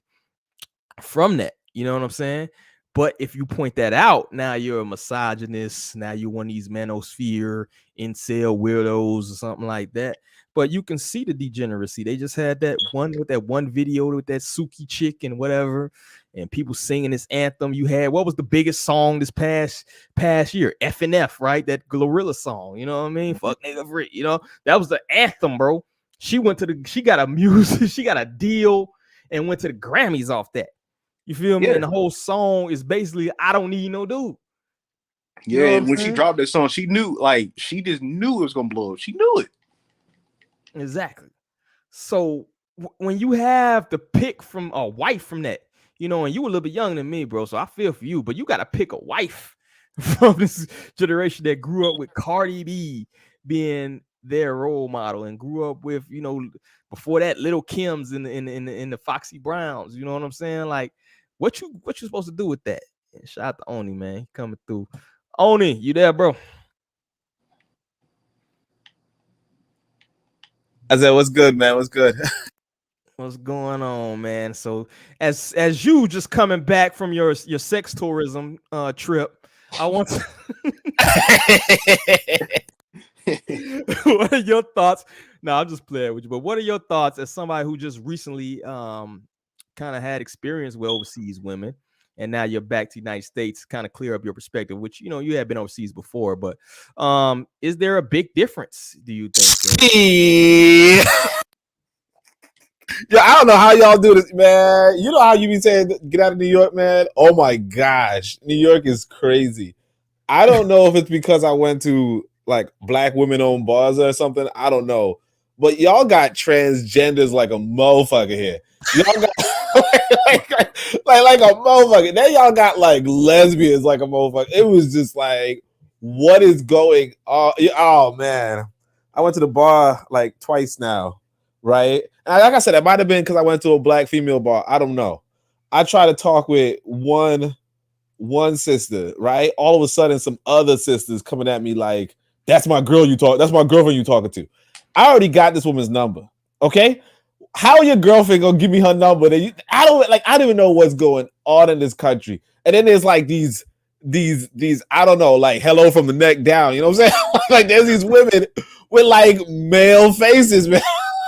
Speaker 4: from that. You know what I'm saying? But if you point that out, now you're a misogynist. Now you're one of these manosphere, incel weirdos or something like that. But you can see the degeneracy. They just had that one video with that Suki chick and whatever, and people singing this anthem. You had, what was the biggest song this past year? F&F, right? That Glorilla song. You know what I mean? Fuck nigga free. You know, that was the anthem, bro. She got a deal and went to the Grammys off that. You feel me? And the whole song is basically, I don't need no dude.
Speaker 5: Yeah, and when she dropped that song, she knew, like, she just knew it was gonna blow up. She knew it.
Speaker 4: Exactly. So when you have to pick from a wife from that, you know, and you were a little bit younger than me, bro, so I feel for you, but you got to pick a wife from this generation that grew up with Cardi B being their role model and grew up with, you know, before that, Little Kim's in the Foxy Browns. You know what I'm saying? Like, what you supposed to do with that? And shout out to Oni, man, he coming through. Oni, you there, bro?
Speaker 9: I said, what's good, man? What's good?
Speaker 4: What's going on, man? So as you just coming back from your sex tourism trip, I want to what are your thoughts? No, I'm just playing with you, but what are your thoughts as somebody who just recently kind of had experience with overseas women, and now you're back to the United States, kind of clear up your perspective, which, you know, you had been overseas before, but is there a big difference, do you think?
Speaker 9: Yeah, I don't know how y'all do this, man. You know how you be saying get out of New York, man? Oh my gosh, New York is crazy. I don't know if it's because I went to like black women-owned bars or something. I don't know, but y'all got transgenders like a motherfucker here. Y'all got like a motherfucker. Then y'all got like lesbians like a motherfucker. It was just like, what is going on? Oh man, I went to the bar like twice now, right? And like I said, it might have been because I went to a black female bar. I don't know. I try to talk with one sister, right? All of a sudden, some other sisters coming at me like, "That's my girl that's my girlfriend you talking to." I already got this woman's number. Okay, how your girlfriend gonna give me her number? I don't even know what's going on in this country. And then there's like these I don't know, like hello from the neck down. You know what I'm saying? Like there's these women with like male faces, man.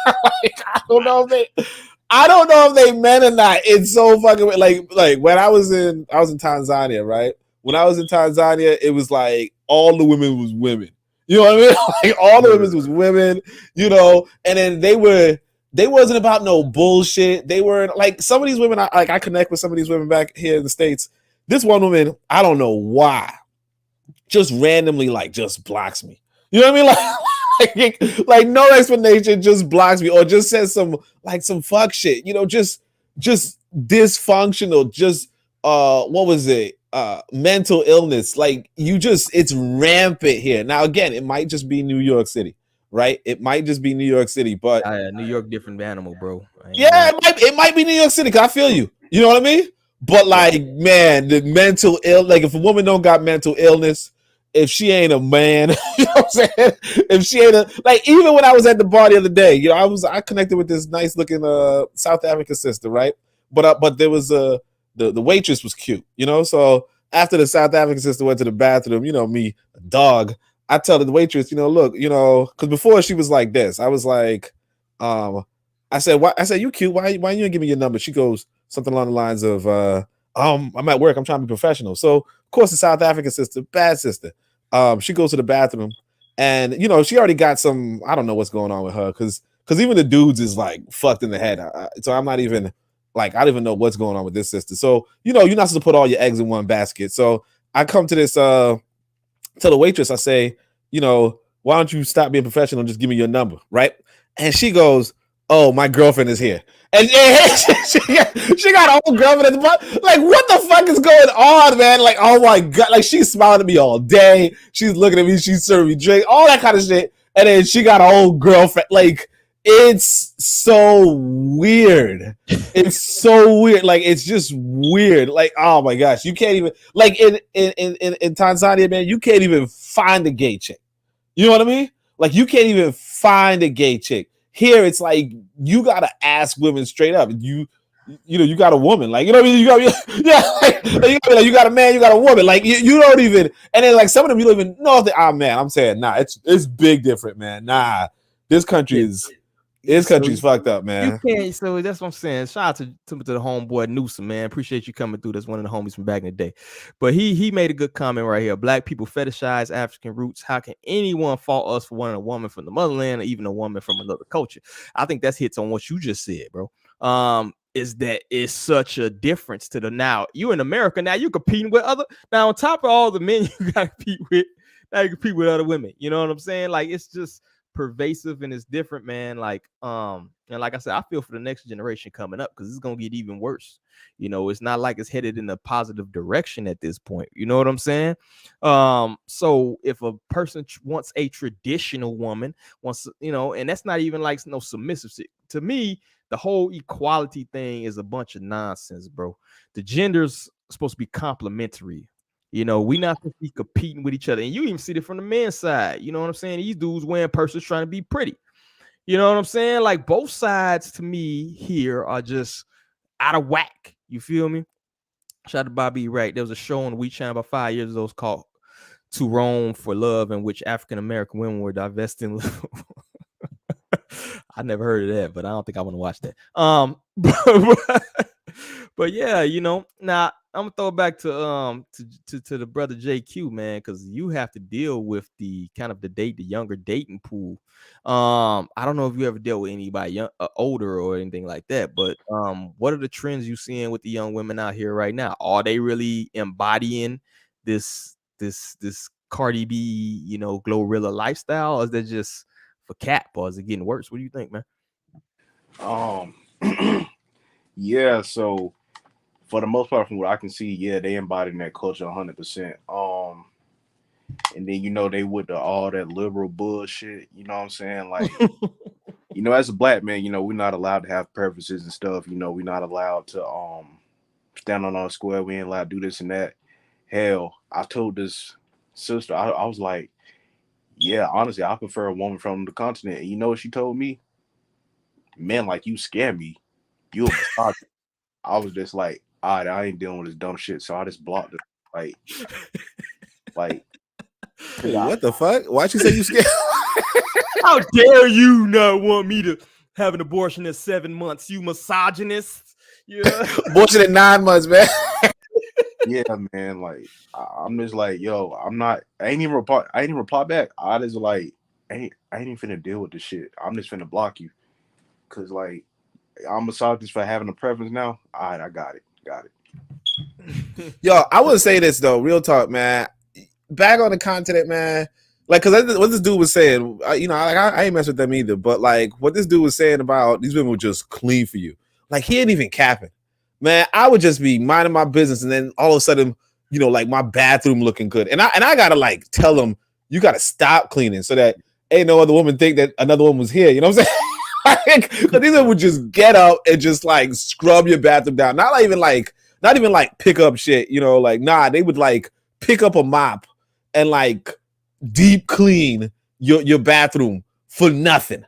Speaker 9: Like, I don't know if they men or not. It's so fucking like when I was in Tanzania, right? When I was in Tanzania, it was like all the women was women. You know what I mean? Like all the women was women, you know, and then they wasn't about no bullshit. They weren't like some of these women. I connect with some of these women back here in the States. This one woman, I don't know why, just randomly like just blocks me. You know what I mean? Like no explanation, just blocks me or just says some fuck shit. You know, just dysfunctional. Just what was it? Mental illness. Like it's rampant here. Now again, it might just be New York City. Right, it might just be New York City, but
Speaker 4: New York different animal, bro.
Speaker 9: Yeah, it might be New York City. Cause I feel you. You know what I mean? But like, man, the mental ill. Like, if a woman don't got mental illness, if she ain't a man, you know what I'm saying? If she ain't like, even when I was at the bar the other day, you know, I connected with this nice looking South African sister, right? But there was the waitress was cute, you know. So after the South African sister went to the bathroom, you know me, a dog. I tell the waitress, you know, look, you know, because before she was like this. I was like, I said, you cute. Why you didn't give me your number? She goes something along the lines of, I'm at work. I'm trying to be professional. So of course the South African sister, bad sister. She goes to the bathroom, and you know she already got some. I don't know what's going on with her because even the dudes is like fucked in the head. So I'm not even Like, I don't even know what's going on with this sister. So, you know, you're not supposed to put all your eggs in one basket. So I come to this, to the waitress, I say, you know, why don't you stop being professional and just give me your number, right? And she goes, oh, my girlfriend is here. And she got her own girlfriend at the bottom. Like, what the fuck is going on, man? Like, oh my God. Like, she's smiling at me all day. She's looking at me. She's serving me drink, all that kind of shit. And then she got her own girlfriend. Like, it's so weird. It's so weird. Like, it's just weird. Like, oh my gosh. You can't even, like, in Tanzania, man, you can't even find a gay chick. You know what I mean? Like, you can't even find a gay chick. Here, it's like you gotta ask women straight up. You know, you got a woman, like, you know what I mean? You got you got a man, you got a woman. Like, you don't even. And then, like, some of them you don't even know if they. Oh man, I'm saying, nah, it's big different, man. Nah, this country is. This country's fucked up, man.
Speaker 4: You can't, so that's what I'm saying. Shout out to the homeboy Newsom, man. Appreciate you coming through. That's one of the homies from back in the day. But he made a good comment right here. Black people fetishize African roots. How can anyone fault us for wanting a woman from the motherland or even a woman from another culture? I think that's hits on what you just said, bro. Is that it's such a difference to the now. You in America now, you competing with other. Now on top of all the men you got to compete with, now you compete with other women. You know what I'm saying? Like, it's just pervasive and it's different, man. Like, and like I said, I feel for the next generation coming up because it's gonna get even worse. You know, it's not like it's headed in a positive direction at this point. You know what I'm saying? So if a person wants a traditional woman, wants, you know, and that's not even like no submissive shit. To me, the whole equality thing is a bunch of nonsense, bro. The gender's supposed to be complementary. You know, we not supposed to be competing with each other. And you even see it from the men's side. You know what I'm saying? These dudes wearing purses trying to be pretty. You know what I'm saying? Like, both sides to me here are just out of whack. You feel me? Shout out to Bobby Right. There was a show on the Wii Channel about 5 years ago called To Rome for Love, in which African-American women were divesting. I never heard of that, but I don't think I want to watch that. But yeah, you know, now I'm gonna throw it back to the brother JQ, man, because you have to deal with the kind of the younger dating pool. I don't know if you ever dealt with anybody young, older or anything like that, but what are the trends you seeing with the young women out here right now? Are they really embodying this Cardi B, you know, Glorilla lifestyle, or is that just for cap, or is it getting worse? What do you think, man?
Speaker 5: Yeah, so for the most part, from what I can see, yeah, they embody that culture 100%. And then, you know, they with all that liberal bullshit, you know what I'm saying? Like, you know, as a black man, you know, we're not allowed to have preferences and stuff. You know, we're not allowed to stand on our square. We ain't allowed to do this and that. Hell, I told this sister, I was like, yeah, honestly, I prefer a woman from the continent. And you know what she told me? Men like you scare me. You a misogynist. I was just like, all right, I ain't dealing with this dumb shit. So I just blocked it. Like,
Speaker 9: what the fuck? Why'd you say you scared?
Speaker 4: How dare you not want me to have an abortion at 7 months, you misogynist? Yeah.
Speaker 9: Abortion at 9 months, man.
Speaker 5: Yeah, man. Like, I'm just like, yo, I ain't even reply back. I just like, I ain't even finna deal with this shit. I'm just finna block you. Cause like, I'm misogynist for having a preference now. All right, I got it.
Speaker 9: Yo, I would say this though, real talk, man. Back on the continent, man. Like, cause what this dude was saying, you know, like I ain't mess with them either. But like, what this dude was saying about these women were just clean for you. Like, he ain't even capping, man. I would just be minding my business, and then all of a sudden, you know, like my bathroom looking good, and I gotta like tell them you gotta stop cleaning so that ain't no other woman think that another woman was here. You know what I'm saying? Like, these women would just get up and just like scrub your bathroom down. Not even like pick up shit, you know, like, nah, they would like pick up a mop and like deep clean your bathroom for nothing.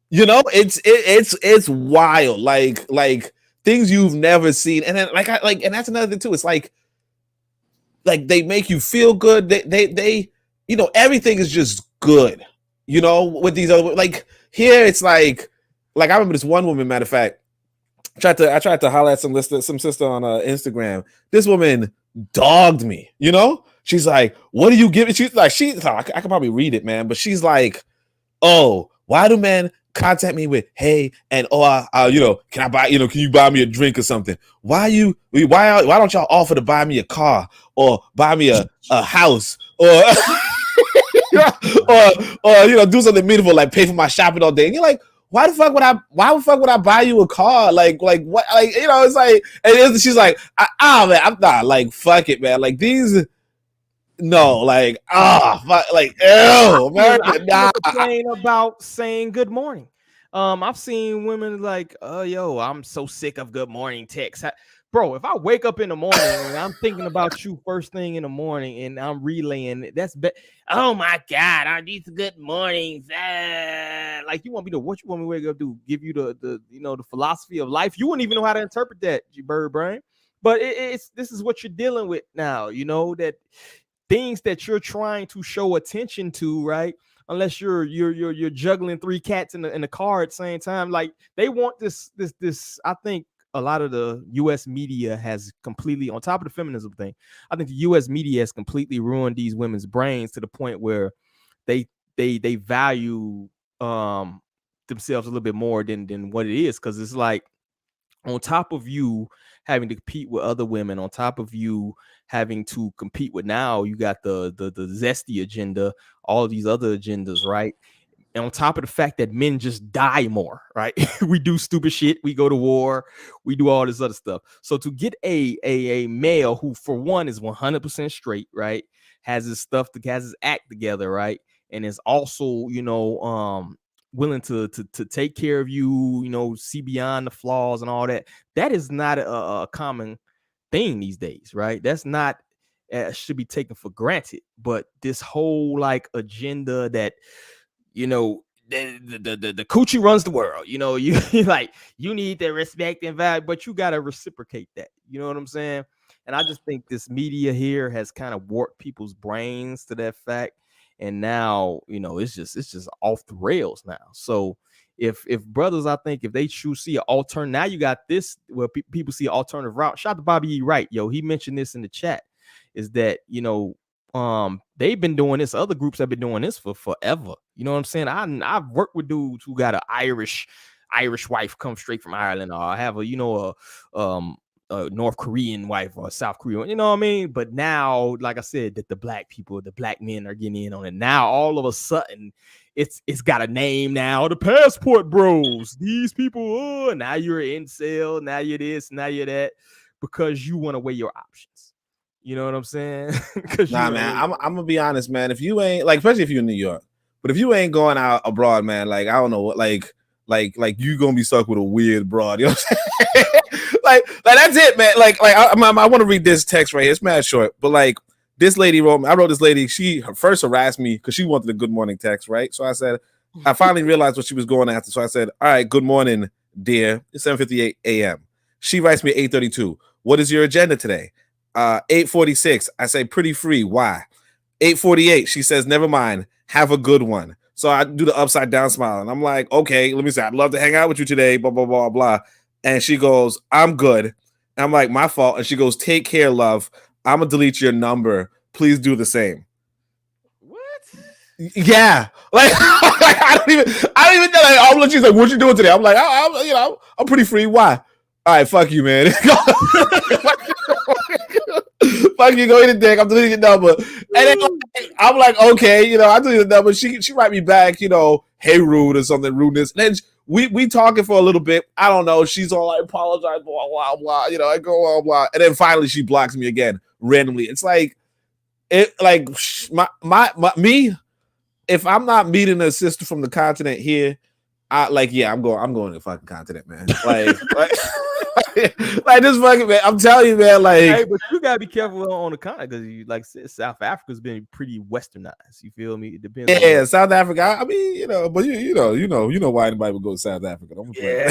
Speaker 9: You know, it's wild. Like things you've never seen. And then and that's another thing too. It's like they make you feel good. They you know, everything is just good, you know, with these other, like here it's like I remember this one woman, matter of fact, I tried to holler at some sister on Instagram. This woman dogged me, you know? She's like, what do you give it? I could probably read it, man, but she's like, oh, why do men contact me with, hey, and can I buy, can you buy me a drink or something? Why don't y'all offer to buy me a car or buy me a house or or do something meaningful like pay for my shopping all day? And you're like, why the fuck would I buy you a car? Like what? Like, it's like, she's like, man, I'm not, like, fuck it, man. Like these. No, like, fuck, like, ew, America, nah.
Speaker 4: Complain about saying good morning. I've seen women like, I'm so sick of good morning texts. Bro, if I wake up in the morning and I'm thinking about you first thing in the morning and I'm relaying, oh my God, I need the good mornings. Like, you want me to, what you want me to wake up to? Give you the philosophy of life? You wouldn't even know how to interpret that, you bird brain. But this is what you're dealing with now, that things that you're trying to show attention to, right? Unless you're juggling 3 cats in the car at the same time. Like, they want this. I think a lot of the U.S. media has completely, on top of the feminism thing, I think the U.S. media has completely ruined these women's brains to the point where they value themselves a little bit more than what it is, because it's like, on top of you having to compete with other women, on top of you having to compete with, now you got the zesty agenda, all these other agendas, right? And on top of the fact that men just die more, right? We do stupid shit, we go to war, we do all this other stuff. So to get a male who, for one, is 100% straight, right, has his act together, right, and is also willing to take care of you, see beyond the flaws and all that. That is not a common thing these days, right? That's not should be taken for granted. But this whole like agenda that the coochie runs the world, you like, you need to respect and value, but you got to reciprocate that. You know what I'm saying? And I just think this media here has kind of warped people's brains to that fact. And now, it's just off the rails now. So if brothers, I think if they see an alternative, now you got this where people see an alternative route. Shout out to Bobby E. Wright, he mentioned this in the chat, is that they've been doing this. Other groups have been doing this for forever. You know what I'm saying? I've worked with dudes who got an Irish wife come straight from Ireland, or I have a North Korean wife or a South Korean, you know what I mean? But now, like I said, that the black men are getting in on it. Now, all of a sudden, it's got a name now, the passport bros. These people, now you're an incel, now you're this, now you're that, because you want to weigh your options. You know what I'm saying?
Speaker 9: Nah, man, I'm gonna be honest, man. If you ain't, like, especially if you're in New York, but if you ain't going out abroad, man, like, I don't know what, like you gonna be stuck with a weird broad, you know what I'm saying? like that's it, man. Like I want to read this text right here. It's mad short, but like, this lady wrote this lady, she first harassed me because she wanted a good morning text, right? So I said, I finally realized what she was going after. So I said, all right, good morning, dear. It's 7:58 a.m. She writes me 8:32. What is your agenda today? 8:46. I say, pretty free. Why? 8:48. She says, never mind. Have a good one. So I do the upside down smile, and I'm like, okay, let me say, I'd love to hang out with you today, blah, blah, blah, blah. And she goes, I'm good. And I'm like, my fault. And she goes, take care, love. I'm going to delete your number. Please do the same.
Speaker 4: What?
Speaker 9: Yeah. Like, I don't even know. Like, she's like, what you doing today? I'm like, I'm pretty free. Why? All right, fuck you, man. Fuck you, go eat a dick. I'm deleting your number. And then I'm like, okay, I deleted the number. She write me back, hey, rude or something, rudeness. And then we talking for a little bit. I don't know. She's all like, apologize, blah, blah, blah. I go, blah, blah. And then finally she blocks me again randomly. It's like, me, if I'm not meeting a sister from the continent here, I'm going to the fucking continent, man. Like this fucking, man. I'm telling you, man. Like,
Speaker 4: hey, but you gotta be careful on the continent because you, like, South Africa's been pretty westernized. You feel me? It depends.
Speaker 9: Yeah, South Africa. I mean, but you know why anybody would go to South Africa?
Speaker 5: Yeah,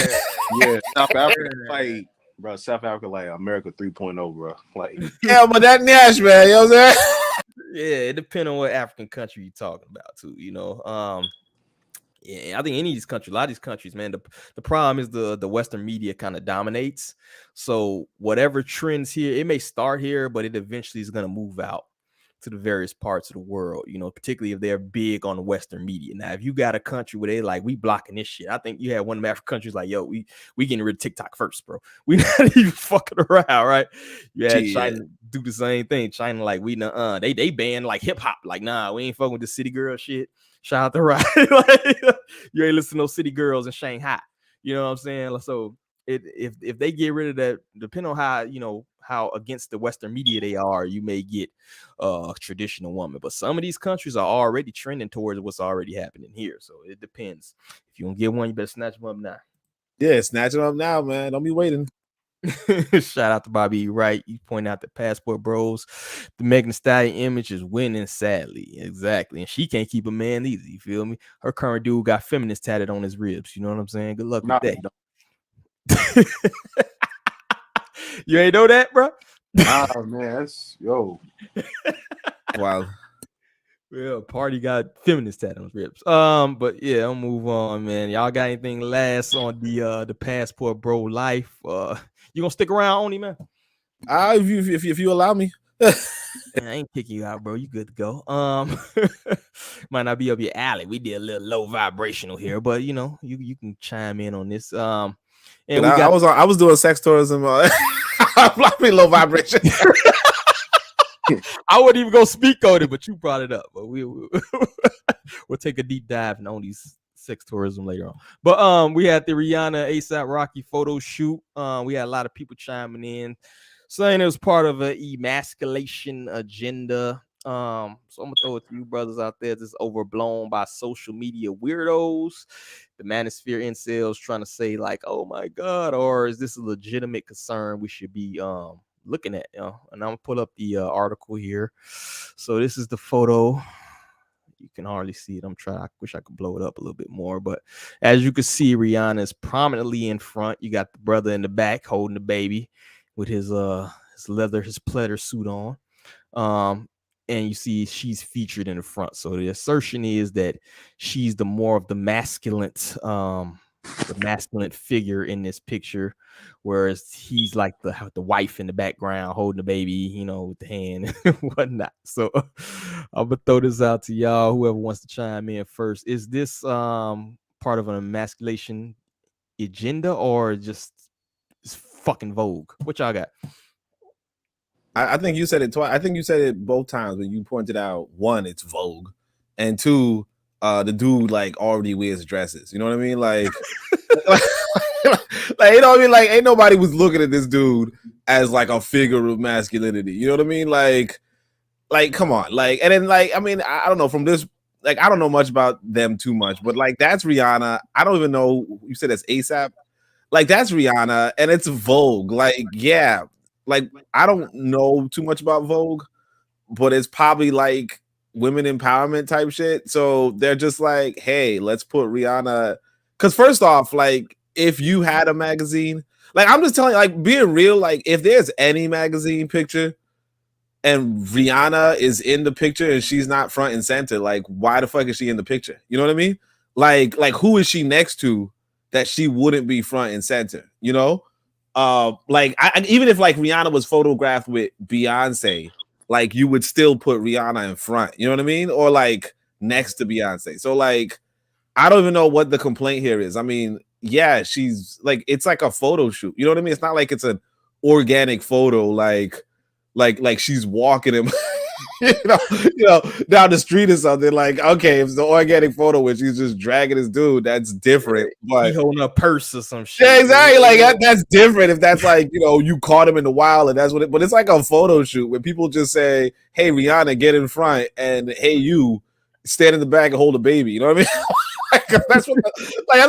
Speaker 5: South Africa, like, bro. South Africa, like America 3.0, bro. Like,
Speaker 9: yeah, but that Nash, man. You know what I'm saying?
Speaker 4: Yeah, it depends on what African country you're talking about, too. Yeah, I think any of these countries, a lot of these countries, man, the problem is the Western media kind of dominates. So whatever trends here, it may start here, but it eventually is going to move out. to the various parts of the world, particularly if they're big on the Western media. Now, if you got a country where they like, we blocking this shit, I think you had one of the African countries like, yo, we getting rid of TikTok first, bro. We not even fucking around, right? You had China do the same thing. China like, they ban like hip hop. Like, nah, we ain't fucking with the city girl shit. Shout out to Riot. Like, you ain't listening to those city girls in Shanghai. You know what I'm saying? So if they get rid of that, depending on how against the Western media they are, you may get a traditional woman. But some of these countries are already trending towards what's already happening here. So it depends. If you don't get one, you better snatch them up now.
Speaker 9: Yeah, snatch them up now, man. Don't be waiting.
Speaker 4: Shout out to Bobby Wright. You point out the Passport Bros. The Megan Thee Stallion image is winning, sadly. Exactly. And she can't keep a man either. You feel me? Her current dude got feminist tatted on his ribs. You know what I'm saying? Good luck with that. You ain't know that, bro?
Speaker 5: Oh man, that's
Speaker 9: wow.
Speaker 4: Well, Party got feminist tat on his ribs. But yeah, I'll move on, man. Y'all got anything last on the Passport Bro life? You gonna stick around, Oni, man?
Speaker 9: If you allow me.
Speaker 4: Man, I ain't kicking you out, bro. You good to go. Might not be up your alley. We did a little low vibrational here, but you can chime in on this. And
Speaker 9: I was doing sex tourism. Low vibration.
Speaker 4: I wouldn't even go speak on it, but you brought it up. But we'll take a deep dive in on these sex tourism later on. But we had the Rihanna ASAP Rocky photo shoot. We had a lot of people chiming in, saying it was part of an emasculation agenda. So I'm gonna throw it to you brothers out there. This is overblown by social media weirdos. The manosphere incels trying to say like, oh my god, or is this a legitimate concern we should be looking at? And I'm gonna pull up the article here. So this is the photo. You can hardly see it. I wish I could blow it up a little bit more, but as you can see, Rihanna is prominently in front. You got the brother in the back holding the baby with his pleather suit on. And you see she's featured in the front. So the assertion is that she's the more of the masculine figure in this picture, whereas he's like the wife in the background holding the baby, with the hand and whatnot. So I'm gonna throw this out to y'all. Whoever wants to chime in first. Is this part of an emasculation agenda or just fucking Vogue? What y'all got?
Speaker 9: I think you said it twice. I think you said it both times when you pointed out, one, it's Vogue, and two, the dude like already wears dresses. You know what I mean? Like, like ain't nobody was looking at this dude as like a figure of masculinity. You know what I mean? Like come on. Like, and then like, I mean, I don't know from this. Like, I don't know much about them too much, but like that's Rihanna. I don't even know. You said that's ASAP. Like that's Rihanna, and it's Vogue. Like, yeah. Like, I don't know too much about Vogue, but it's probably like women empowerment type shit. So they're just like, hey, let's put Rihanna. Because first off, like, if you had a magazine, like, I'm just telling you, like, being real, like, if there's any magazine picture and Rihanna is in the picture and she's not front and center, like, why the fuck is she in the picture? You know what I mean? Like who is she next to that she wouldn't be front and center? You know? Like even if like Rihanna was photographed with Beyonce, like you would still put Rihanna in front, you know what I mean? Or like next to Beyonce. So like I don't even know what the complaint here is. I mean, yeah, she's like, it's like a photo shoot, you know what I mean? It's not like it's an organic photo, like she's walking him you know, down the street or something. Like, okay, if it's the organic photo where she's just dragging this dude, that's different. But
Speaker 4: he holding a purse or some shit.
Speaker 9: Yeah, exactly. Like that's different. If that's like, you caught him in the wild and that's what it. But it's like a photo shoot where people just say, "Hey, Rihanna, get in front," and "Hey, you stand in the back and hold a baby." You know what I mean? That's what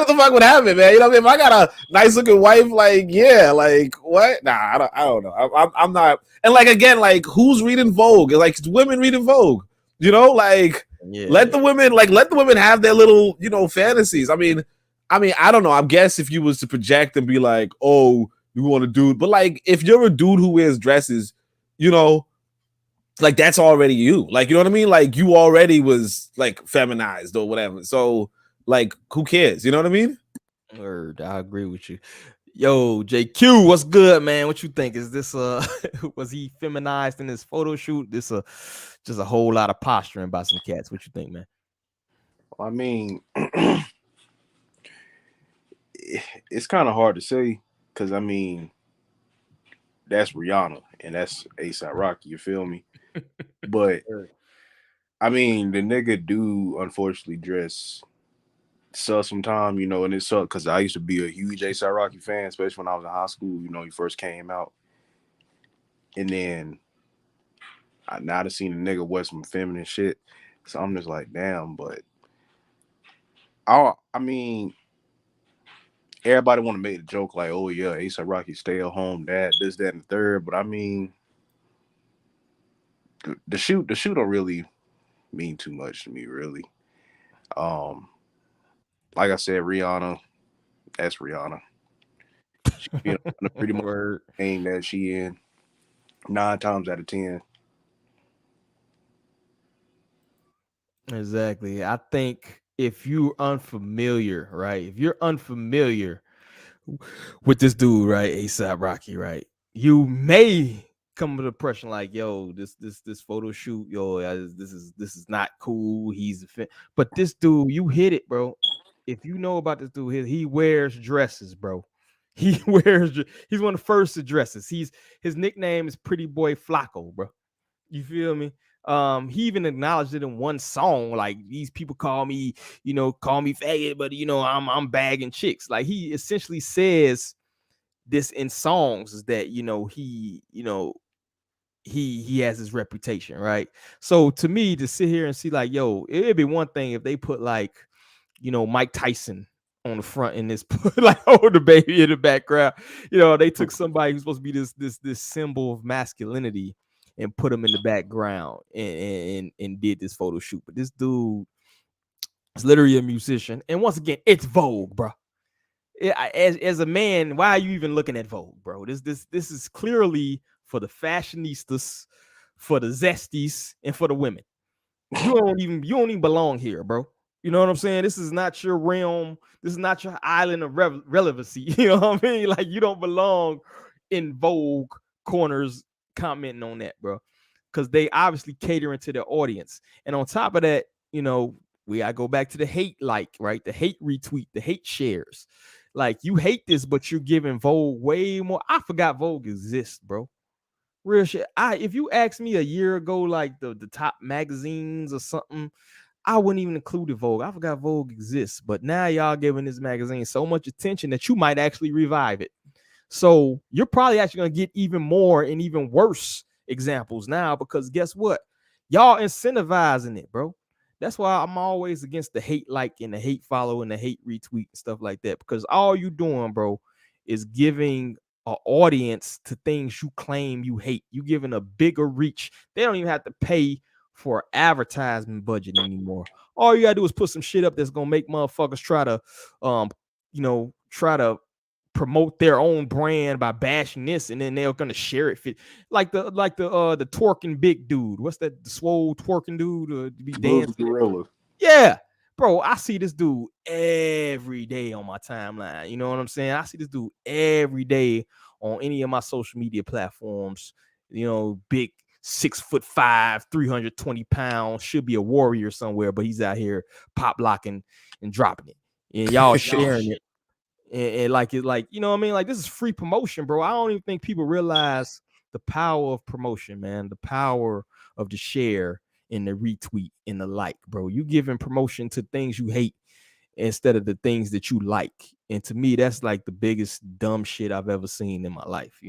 Speaker 9: the fuck would happen, man. You know what I mean? If I got a nice looking wife, like, yeah, like what? Nah, I don't know. I'm not. And like again, like who's reading Vogue? Like it's women reading Vogue. You know, like let the women have their little, fantasies. I mean, I don't know. I guess if you was to project and be like, oh, you want a dude, but like if you're a dude who wears dresses, like that's already you. Like, you know what I mean? Like you already was like feminized or whatever. So like, who cares? You know what I mean?
Speaker 4: Word, I agree with you. Yo, JQ, what's good, man? What you think? Is this was he feminized in his photo shoot? This just a whole lot of posturing by some cats. What you think, man?
Speaker 5: I mean, it's kind of hard to say because I mean, that's Rihanna and that's A$AP Rocky. You feel me? But I mean, the nigga do unfortunately dress sus sometime, you know, and it sucked because I used to be a huge A$AP Rocky fan, especially when I was in high school. You know, he first came out, and then now I seen the nigga wear some feminine shit, so I'm just like, damn. But I mean, everybody want to make a joke like, oh yeah, A$AP Rocky stay at home dad, this, that, and the third. But I mean, the shoot don't really mean too much to me, really. Like I said, Rihanna, that's Rihanna. She in a pretty much thing that she in 9 times out of 10.
Speaker 4: Exactly. I think if you're unfamiliar, right? If you're unfamiliar with this dude, right, A$AP Rocky, right, you may come to the impression like, yo, this photo shoot, yo, this is not cool. He's but this dude, you hit it, bro. If you know about this dude, he wears dresses, bro. He's one of the first to dresses. His nickname is Pretty Boy Flacco, bro. You feel me? He even acknowledged it in one song. Like, these people call me faggot, but I'm bagging chicks. Like, he essentially says this in songs is that he has his reputation, right? So to me, to sit here and see like, yo, it'd be one thing if they put like, Mike Tyson on the front in this like hold the baby in the background. They took somebody who's supposed to be this symbol of masculinity and put him in the background and did this photo shoot. But this dude is literally a musician. And once again, it's Vogue, bro. As a man, why are you even looking at Vogue, bro? This is clearly for the fashionistas, for the zesties, and for the women. You don't even belong here, bro. You know what I'm saying? This is not your realm. This is not your island of relevancy. You know what I mean? Like, you don't belong in Vogue corners commenting on that, bro, because they obviously catering to their audience. And on top of that, I go back to the hate, right? The hate retweet, the hate shares. Like, you hate this, but you're giving Vogue way more. I forgot Vogue exists, bro. Real shit. If you asked me a year ago, like the top magazines or something, I wouldn't even include Vogue. I forgot Vogue exists, but now y'all giving this magazine so much attention that you might actually revive it. So you're probably actually going to get even more and even worse examples now, because guess what? Y'all incentivizing it, bro. That's why I'm always against the hate like and the hate follow and the hate retweet and stuff like that, because all you doing, bro, is giving an audience to things you claim you hate. You giving a bigger reach. They don't even have to pay for advertisement budget anymore. All you gotta do is put some shit up that's gonna make motherfuckers try to promote their own brand by bashing this, and then they're gonna share it. Like the twerking big dude. What's that? The swole twerking dude to be dancing.
Speaker 5: Gorilla.
Speaker 4: Yeah, bro. I see this dude every day on my timeline. You know what I'm saying? I see this dude every day on any of my social media platforms. Big 6'5", 320 pounds, should be a warrior somewhere, but he's out here pop locking and dropping it, and y'all sharing it. And like you know what I mean? Like, this is free promotion, bro. I don't even think people realize the power of promotion, man. The power of the share and the retweet and the like, bro. You giving promotion to things you hate instead of the things that you like. And to me, that's like the biggest dumb shit I've ever seen in my life,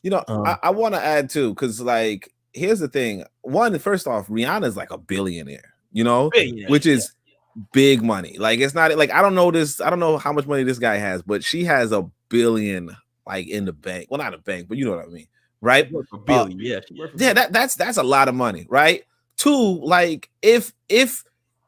Speaker 9: I want to add too, because like, here's the thing. First off, Rihanna's like a billionaire, which is big money. Like, it's not like I don't know how much money this guy has, but she has $1 billion like in the bank. Well, not a bank, but you know what I mean, right?
Speaker 4: $1 billion, yeah.
Speaker 9: That's a lot of money, right? Two, like, if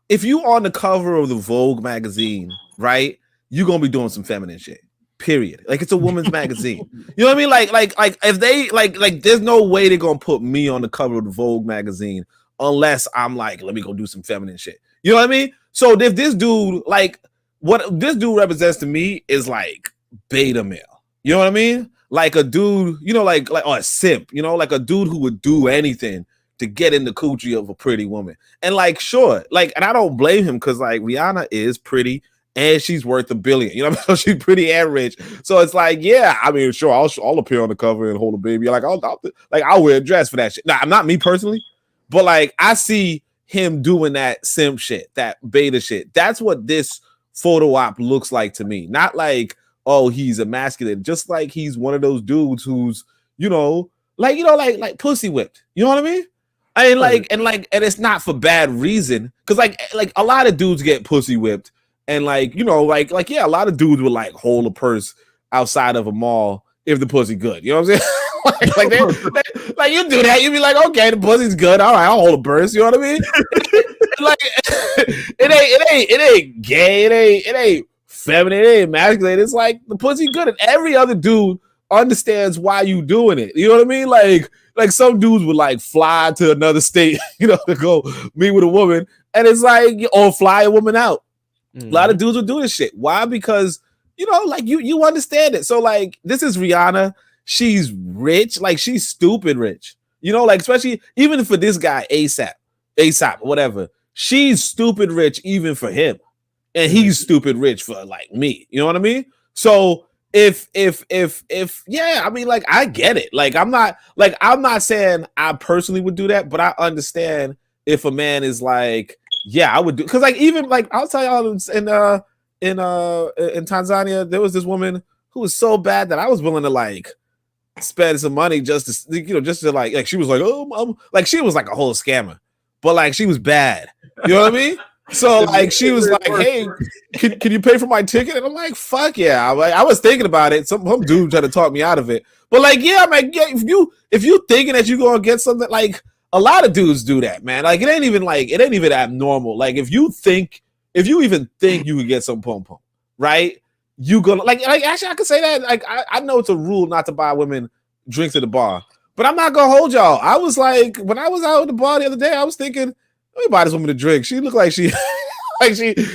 Speaker 9: you on the cover of the Vogue magazine, right, you're gonna be doing some feminine shit. Period. Like, it's a woman's magazine. You know what I mean? Like if they like there's no way they're gonna put me on the cover of the Vogue magazine unless I'm like, let me go do some feminine shit. You know what I mean? So if this dude, like, what this dude represents to me is like beta male. You know what I mean? Like a dude, you know, like or a simp, you know, like a dude who would do anything to get in the coochie of a pretty woman. And like, sure, like, and I don't blame him because like Rihanna is pretty and she's worth $1 billion. You know what I mean? So she's pretty and rich. So it's like, yeah, I mean, sure, I'll appear on the cover and hold a baby. Like, I'll wear a dress for that shit. Now, I'm not me personally, but like, I see him doing that simp shit, that beta shit. That's what this photo op looks like to me. Not like, oh, he's emasculated, just like he's one of those dudes who's, like pussy whipped. You know what I mean? And it's not for bad reason. Cause like a lot of dudes get pussy whipped. And yeah, a lot of dudes would like hold a purse outside of a mall if the pussy good. You know what I'm saying? like you do that, you be like, okay, the pussy's good. All right, I'll hold a purse. You know what I mean? Like it ain't gay. It ain't feminine. It ain't masculine. It's like the pussy good, and every other dude understands why you doing it. You know what I mean? Like some dudes would like fly to another state, to go meet with a woman, and it's like, or fly a woman out. A lot of dudes would do this shit. Why? Because like you understand it. So like this is Rihanna. She's rich, like she's stupid rich. Like especially even for this guy ASAP, whatever. She's stupid rich even for him, and he's stupid rich for like me. You know what I mean? So if yeah, I mean, like I get it. Like I'm not saying I personally would do that, but I understand if a man is like, yeah, I would do, because like even like I'll tell y'all in Tanzania, there was this woman who was so bad that I was willing to like spend some money just to like she was like, oh, like she was like a whole scammer, but like she was bad. You know what I mean? So like she was like, hey, can you pay for my ticket? And I'm like, fuck yeah. I was thinking about it. Some dude tried to talk me out of it. But like, yeah, man, yeah, if you thinking that you're gonna get something, like a lot of dudes do that, man. Like it ain't even abnormal. Like if you even think you could get some pom pom, right? You gonna like actually I could say that. Like I know it's a rule not to buy women drinks at the bar, but I'm not gonna hold y'all. I was like, when I was out at the bar the other day, I was thinking, let me buy this woman a drink. She looked like she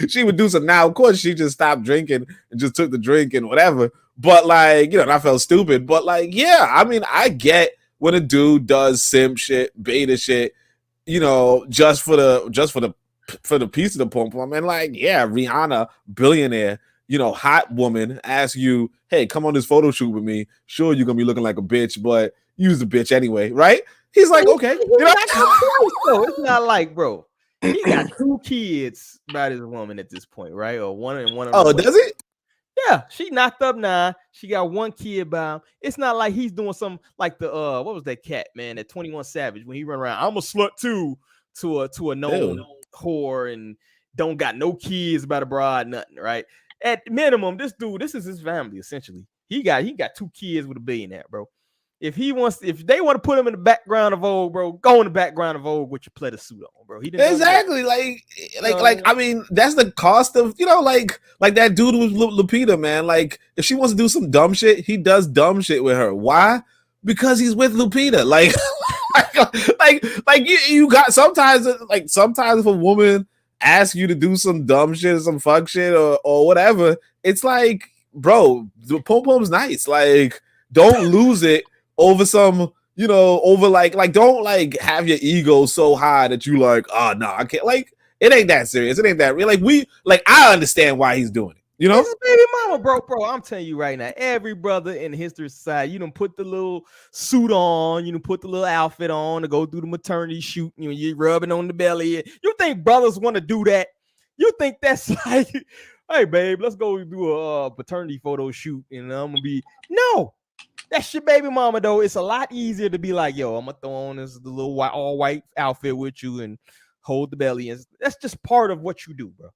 Speaker 9: she would do some. Now, of course, she just stopped drinking and just took the drink and whatever. But like, I felt stupid. But like, yeah, I mean, I get when a dude does simp shit, beta shit, just for the piece of the pom pom. And like, yeah, Rihanna, billionaire, hot woman, asks you, hey, come on this photo shoot with me. Sure, you're gonna be looking like a bitch, but use the bitch anyway, right? He's like, okay.
Speaker 4: It's not like, bro, he got 2 kids by this woman at this point, right? Or one and one.
Speaker 9: Oh, does it?
Speaker 4: Yeah, she knocked up 9. She got 1 kid by him. It's not like he's doing something like the what was that cat, man? That 21 Savage when he run around. I'm a slut too to a known whore and don't got no kids by the broad, nothing, right? At minimum, this dude, this is his family essentially. He got 2 kids with a billionaire, bro. If they want to put him in the background of Vogue, bro, go in the background of Vogue with your pleather suit on, bro. He didn't
Speaker 9: exactly like I mean, that's the cost of like that dude with Lupita, man. Like if she wants to do some dumb shit, he does dumb shit with her. Why? Because he's with Lupita. Like you got sometimes if a woman asks you to do some dumb shit, some fuck shit or whatever, it's like, bro, the pom pom's nice. Like don't lose it over some, over like don't like have your ego so high that you like, oh no, I can't. Like it ain't that serious. It ain't that real. Like I understand why he's doing it.
Speaker 4: This is baby mama, bro. I'm telling you right now, every brother in the history society, you done put the little suit on, you done put the little outfit on to go do the maternity shoot. You're rubbing on the belly. You think brothers want to do that? You think that's like, hey babe, let's go do a paternity photo shoot, and I'm gonna be no. That's your baby mama, though. It's a lot easier to be like, yo, I'm gonna throw on this little all white outfit with you and hold the belly. And that's just part of what you do, bro.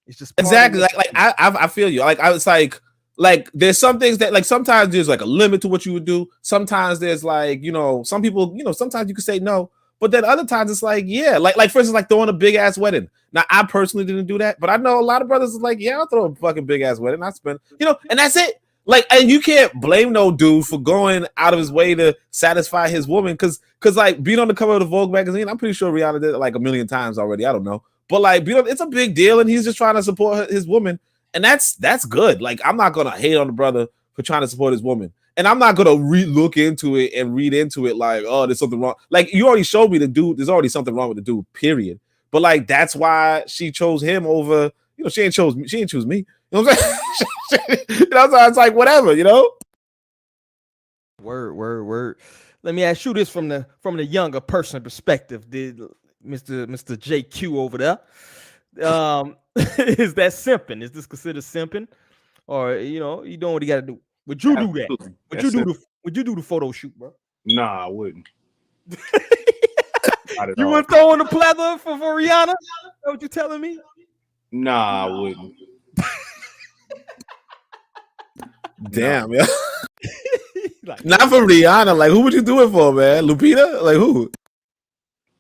Speaker 4: It's just
Speaker 9: exactly I feel you. Like I was like there's some things that like sometimes there's like a limit to what you would do. Sometimes there's like some people sometimes you can say no, but then other times it's like yeah, like for instance like throwing a big ass wedding. Now I personally didn't do that, but I know a lot of brothers is like yeah, I'll throw a fucking big ass wedding. I spend and that's it. Like, and you can't blame no dude for going out of his way to satisfy his woman, because like being on the cover of the Vogue magazine, I'm pretty sure Rihanna did it like 1 million times already. I don't know, but like it's a big deal, and he's just trying to support his woman. And that's good. Like, I'm not gonna hate on the brother for trying to support his woman. And I'm not gonna look into it and read into it like, oh, there's something wrong. Like, you already showed me the dude, there's already something wrong with the dude, period. But like, that's why she chose him over, you know, she didn't choose me. You know what I'm saying? You know, so it's like, whatever, you know.
Speaker 4: Word. Let me ask you this from the younger person perspective. Did Mr. JQ over there? Is that simping? Is this considered simping? Or, you know, you doing what you gotta do? Would you do that? Would you do the photo shoot, bro?
Speaker 5: Nah, I wouldn't.
Speaker 4: You wouldn't throw in the pleather for Rihanna? Is that what you telling me?
Speaker 5: Nah, I wouldn't.
Speaker 9: Damn, yeah. Like, not for Rihanna. Like, who would you do it for, man? Lupita? Like, who?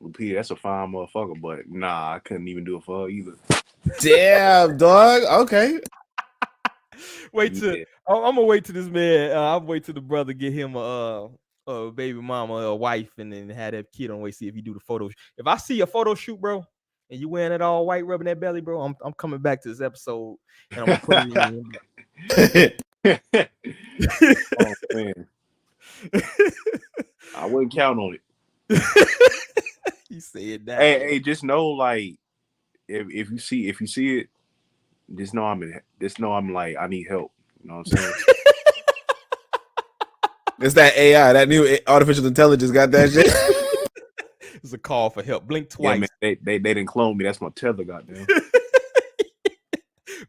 Speaker 5: Lupita, that's a fine motherfucker, but nah, I couldn't even do it for her either.
Speaker 9: Damn, dog. Okay.
Speaker 4: I'm gonna wait till this man. I'll wait till the brother get him a baby mama, a wife, and then have that kid on the way. See if he do the photo. If I see a photo shoot, bro, and you wearing it all white, rubbing that belly, bro, I'm coming back to this episode and I'm gonna put it in.
Speaker 5: Oh man, I wouldn't count on it.
Speaker 4: He said that.
Speaker 5: Hey, just know, like, if you see it, just know I'm like, I need help. You know what I'm saying?
Speaker 9: It's that AI, that new artificial intelligence got that shit.
Speaker 4: It's a call for help. Blink twice.
Speaker 5: Yeah, man, they didn't clone me. That's my tether, goddamn.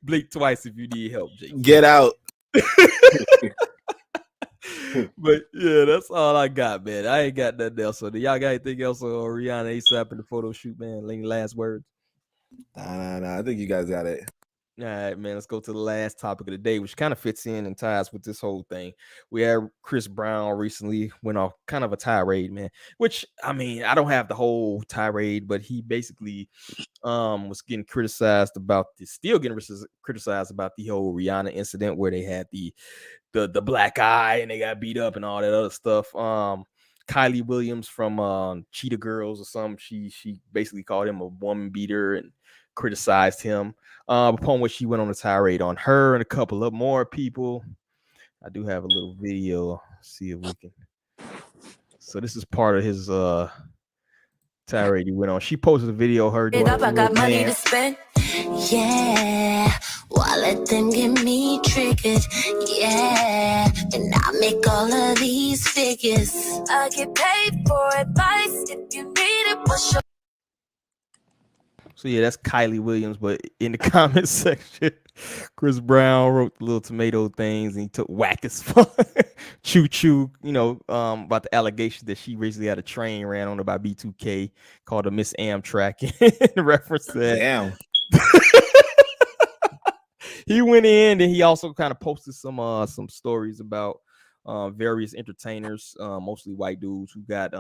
Speaker 4: Blink twice if you need help, Jake.
Speaker 9: Get out.
Speaker 4: But yeah, that's all I got, man. I ain't got nothing else. So do y'all got anything else on Rihanna ASAP in the photo shoot, man? Any last words?
Speaker 9: Nah. I think you guys got it.
Speaker 4: All right, man. Let's go to the last topic of the day, which kind of fits in and ties with this whole thing. We had Chris Brown recently went off kind of a tirade, man. Which, I mean, I don't have the whole tirade, but he basically was getting criticized about the whole Rihanna incident where they had the black eye and they got beat up and all that other stuff. Kylie Williams from Cheetah Girls or something, she basically called him a woman beater and criticized him. Upon which she went on a tirade on her and a couple of more people. I do have a little video. See if we can. So this is part of his tirade he went on. She posted a video of her doing
Speaker 10: I got money to spend. Yeah. Why let them get me triggered? Yeah. And I make all of these figures. I get paid for advice. If you need it, what's your...
Speaker 4: So yeah, that's Kylie Williams. But in the comment section, Chris Brown wrote the little tomato things and he took whack as fuck. Choo choo, you know, about the allegation that she recently had a train ran on her by B2K called a Miss Amtrak in reference to that.
Speaker 9: Damn.
Speaker 4: He went in and he also kind of posted some stories about various entertainers, mostly white dudes who got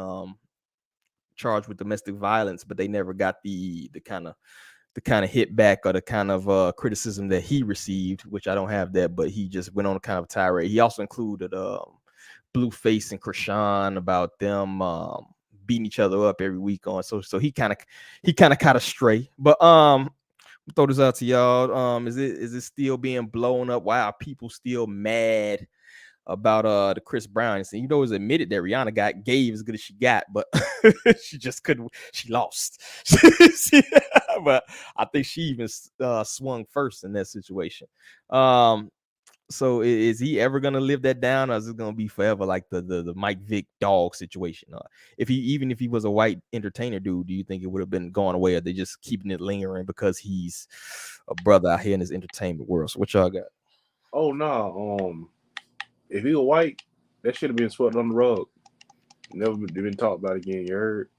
Speaker 4: charged with domestic violence, but they never got the kind of hit back or the kind of criticism that he received, which I don't have that, but he just went on a kind of tirade. He also included Blueface and Krishan about them beating each other up every week on. So he kind of caught astray. But throw this out to y'all. Is it still being blown up? Why are people still mad about the Chris Brown? And you know, it's admitted that Rihanna gave as good as she got, but she just couldn't. She lost. But I think she even swung first in that situation. So is he ever gonna live that down, or is it gonna be forever like the Mike Vick dog situation? If he was a white entertainer dude, do you think it would have been gone away, or they just keeping it lingering because he's a brother out here in this entertainment world? So what y'all got?
Speaker 5: Oh no, if he was white, that should have been swept on the rug. Never been talked about again. You heard?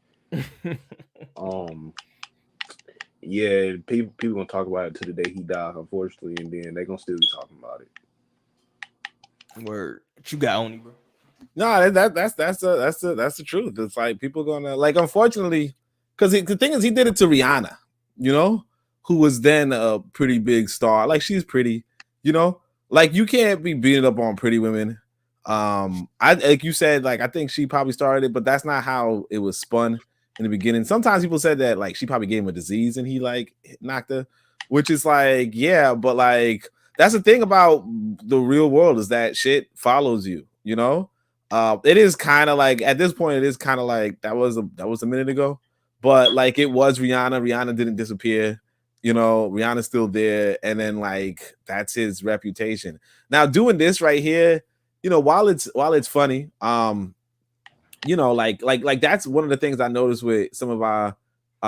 Speaker 5: Yeah, people gonna talk about it to the day he died, unfortunately, and then they gonna still be talking about it.
Speaker 4: Word, what you got, Oni, bro?
Speaker 9: No, that's the truth. It's like people gonna, like, unfortunately, because the thing is, he did it to Rihanna, you know, who was then a pretty big star. Like, she's pretty, you know, like, you can't be beating up on pretty women. I like you said, like, I think she probably started it, but that's not how it was spun in the beginning. Sometimes people said that, like, she probably gave him a disease and he like knocked her, which is like, yeah, but like, that's the thing about the real world is that shit follows you. You know, it is kind of like at this point, it is kind of like that was a minute ago, but like it was Rihanna. Rihanna didn't disappear. You know, Rihanna's still there, and then like that's his reputation. Now doing this right here, you know, while it's funny, you know, like that's one of the things I noticed with some of our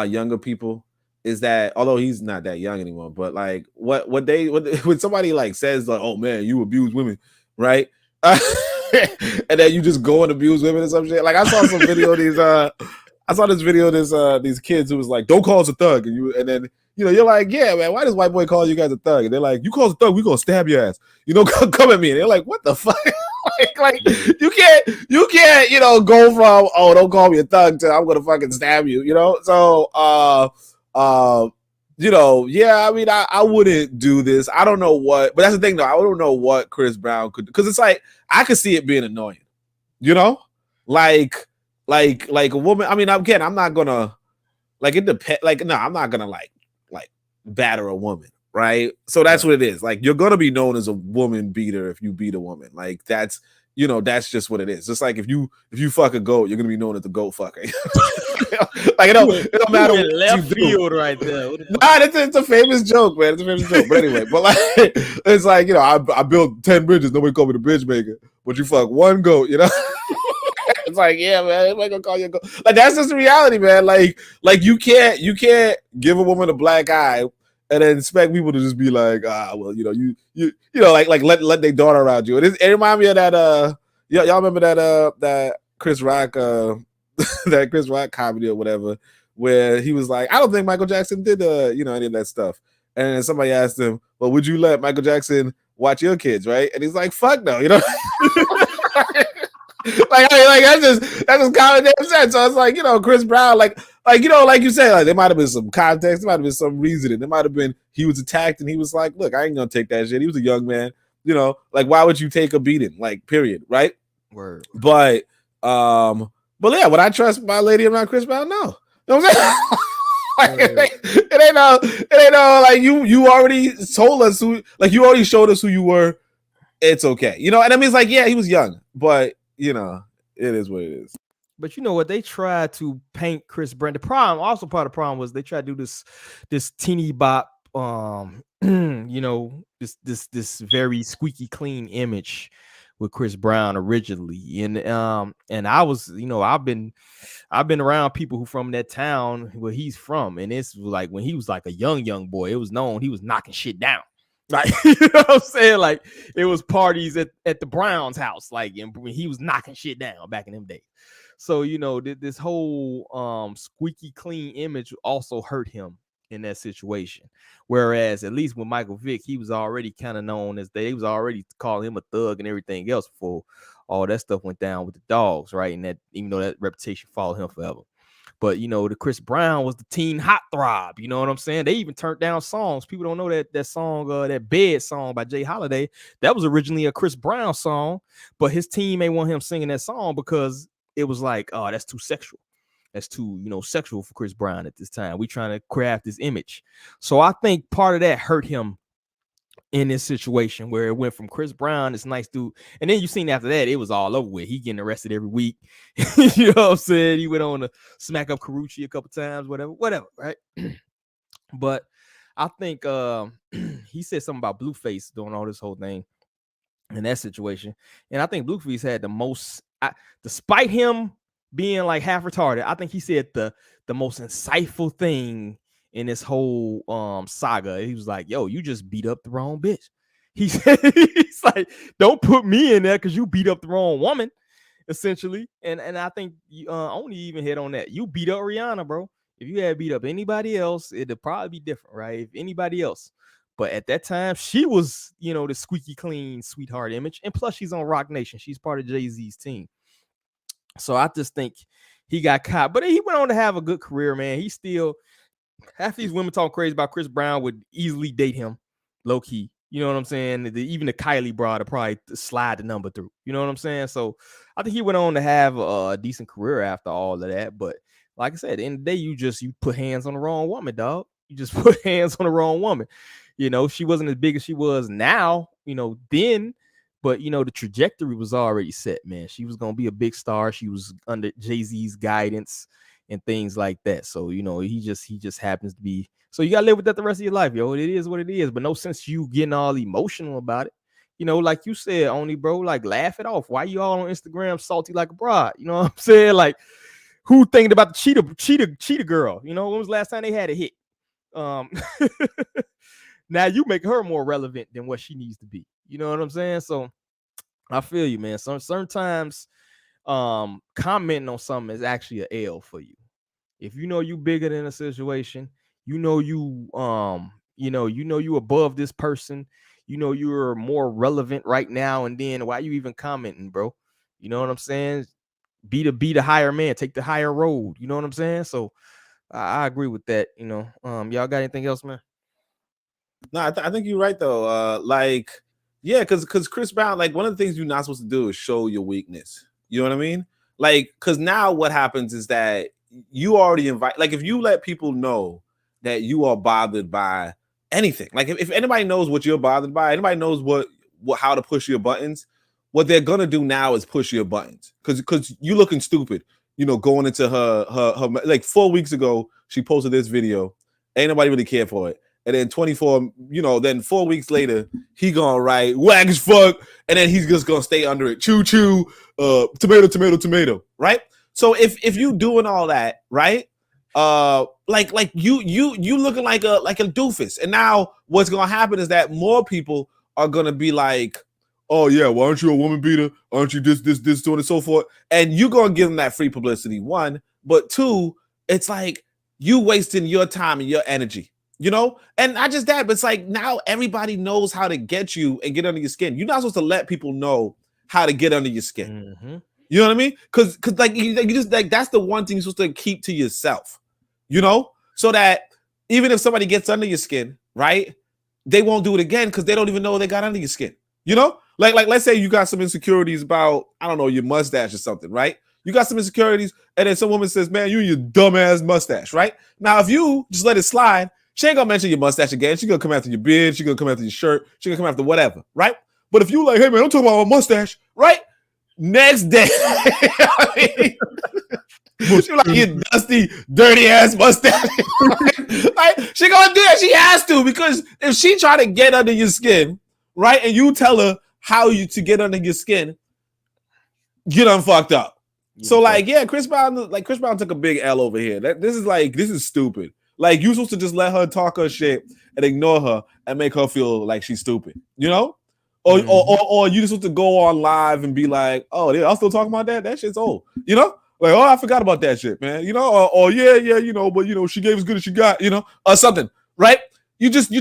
Speaker 9: younger people is that although he's not that young anymore, but like when somebody like says like, "Oh man, you abuse women," right? And then you just go and abuse women or some shit. Like I saw some video of these I saw this video of these kids who was like, "Don't call us a thug," and then you know, you're like, "Yeah, man, why does white boy call you guys a thug?" And they're like, "You call us a thug, we gonna stab your ass." You know, come at me. And they're like, "What the fuck?" like you can't, you know, go from "Oh, don't call me a thug" to "I'm gonna fucking stab you." You know, so you know, yeah. I mean, I wouldn't do this. I don't know what, but that's the thing though. I don't know what Chris Brown could do because it's like I could see it being annoying. You know, like a woman. I mean, again, I'm not gonna like it depends. Like, no, I'm not gonna like batter a woman, right? So that's what it is. Like, you're gonna be known as a woman beater if you beat a woman. Like, that's, you know, that's just what it is. Just like if you fuck a goat, you're gonna be known as a goat fucker. Like, it don't matter what
Speaker 4: left
Speaker 9: you do.
Speaker 4: field right there.
Speaker 9: Nah, it's a famous joke, man. It's a famous joke. But anyway, but like it's like, you know, I built 10 bridges. Nobody called me the bridge maker, but you fuck one goat, you know. It's like, yeah, man, everybody gonna call you a goat. Like, that's just the reality, man. Like you can't give a woman a black eye and then expect people to just be like, well, you know, you know, like let their daughter around you. It reminds me of that y'all remember that Chris Rock that Chris Rock comedy or whatever, where he was like, I don't think Michael Jackson did you know, any of that stuff. And then somebody asked him, well, would you let Michael Jackson watch your kids, right? And he's like, fuck no, you know. like that's just common damn sense. So it's like, you know, Chris Brown, like you know, like you said, like there might have been some context, there might have been some reasoning, there might have been he was attacked and he was like, look, I ain't gonna take that shit. He was a young man, you know, like why would you take a beating? Like, period, right?
Speaker 4: Word.
Speaker 9: But yeah, would I trust my lady around Chris Brown? No. You know what I'm saying? Like, it ain't no like you already told us who, like you already showed us who you were. It's okay, you know. And I mean, it's like, yeah, he was young, but you know, it is what it is.
Speaker 4: But you know what? They tried to paint Chris Brown. The problem, also part of the problem, was they tried to do this teeny bop, you know, this very squeaky clean image with Chris Brown originally, and I was, you know, I've been around people who from that town where he's from, and it's like when he was like a young boy, it was known he was knocking shit down. Like, you know what I'm saying? Like, it was parties at the Browns house, like, and he was knocking shit down back in them days. So, you know, this whole squeaky clean image also hurt him in that situation. Whereas at least with Michael Vick, he was already kind of known as they was already calling him a thug and everything else before all that stuff went down with the dogs, right? And that, even though that reputation followed him forever. But, you know, the Chris Brown was the teen hot throb. You know what I'm saying? They even turned down songs. People don't know that song, that Bed song by Jay Holiday. That was originally a Chris Brown song, but his team ain't want him singing that song because it was like, oh, that's too sexual. That's too, you know, sexual for Chris Brown at this time. We trying to craft this image. So I think part of that hurt him in this situation where it went from Chris Brown, this nice dude, and then you seen after that, it was all over with. He getting arrested every week. You know what I'm saying? He went on to smack up Karuchi a couple times, whatever, right? But I think he said something about Blueface doing all this whole thing in that situation. And I think Blueface had the most, despite him being like half retarded, I think he said the most insightful thing in this whole saga. He was like, yo, you just beat up the wrong bitch. He said, he's like, don't put me in there because you beat up the wrong woman, essentially. And I think Oni even hit on that. You beat up Rihanna, bro. If you had beat up anybody else, it'd probably be different, right? If anybody else. But at that time, she was, you know, the squeaky clean sweetheart image. And plus, she's on Rock Nation. She's part of Jay-Z's team. So I just think he got caught. But he went on to have a good career, man. He still, half these women talk crazy about Chris Brown would easily date him, low key. You know what I'm saying? Even the Kylie broad would probably slide the number through. You know what I'm saying? So I think he went on to have a decent career after all of that. But like I said, at the end of the day, you put hands on the wrong woman, dog. You just put hands on the wrong woman. You know, she wasn't as big as she was now, you know, then, but you know, the trajectory was already set, man. She was gonna be a big star. She was under Jay-Z's guidance and things like that. So, you know, he just happens to be. So you gotta live with that the rest of your life, yo. It is what it is, but no sense you getting all emotional about it. You know, like you said, Oni, bro, like laugh it off. Why you all on Instagram salty like a broad? You know what I'm saying? Like, who thinking about the cheetah girl? You know, when was the last time they had a hit? Now you make her more relevant than what she needs to be. You know what I'm saying? So I feel you, man. Sometimes commenting on something is actually a L for you. If you know you bigger than a situation, you know you above this person, you know you're more relevant right now, and then why you even commenting, bro? You know what I'm saying? Be the higher man, take the higher road. You know what I'm saying? So I agree with that. You know, y'all got anything else, man?
Speaker 9: No, I think you're right though. Like, yeah, because Chris Brown, like one of the things you're not supposed to do is show your weakness. You know what I mean? Like, because now what happens is that you already invite, like, if you let people know that you are bothered by anything, like if anybody knows what you're bothered by, anybody knows what how to push your buttons, what they're gonna do now is push your buttons because you looking stupid. You know, going into her like 4 weeks ago, she posted this video. Ain't nobody really care for it. And then 24, you know, then 4 weeks later, he gonna write whack as fuck, and then he's just gonna stay under it. Choo choo, tomato, tomato, tomato, right? So if you doing all that, right? Like you looking like a doofus. And now what's gonna happen is that more people are gonna be like, oh yeah, well, aren't you a woman beater? Aren't you this, so on and so forth? And you're gonna give them that free publicity, one, but two, it's like you wasting your time and your energy. You know, and not just that, but it's like now everybody knows how to get you and get under your skin. You're not supposed to let people know how to get under your skin.
Speaker 4: Mm-hmm.
Speaker 9: You know what I mean? Because like you just like that's the one thing you're supposed to keep to yourself. You know, so that even if somebody gets under your skin, right, they won't do it again because they don't even know they got under your skin. You know, like let's say you got some insecurities about, I don't know, your mustache or something, right? You got some insecurities, and then some woman says, "Man, you and your dumbass mustache," right? Now, if you just let it slide, she ain't gonna mention your mustache again. She's gonna come after your beard. She's gonna come after your shirt. She's gonna come after whatever, right? But if you like, hey man, I'm talking about my mustache, right? Next day, I mean, she like your dusty, dirty ass mustache. Like, she gonna do that. She has to, because if she try to get under your skin, right, and you tell her how to get under your skin, you done fucked up. So like, yeah, Chris Brown took a big L over here. This is stupid. Like, you're supposed to just let her talk her shit and ignore her and make her feel like she's stupid, you know? Or you just supposed to go on live and be like, oh, I'm still talking about that? That shit's old, you know? Like, oh, I forgot about that shit, man, you know? Or yeah, you know, but, you know, she gave as good as she got, you know? Or something, right? You just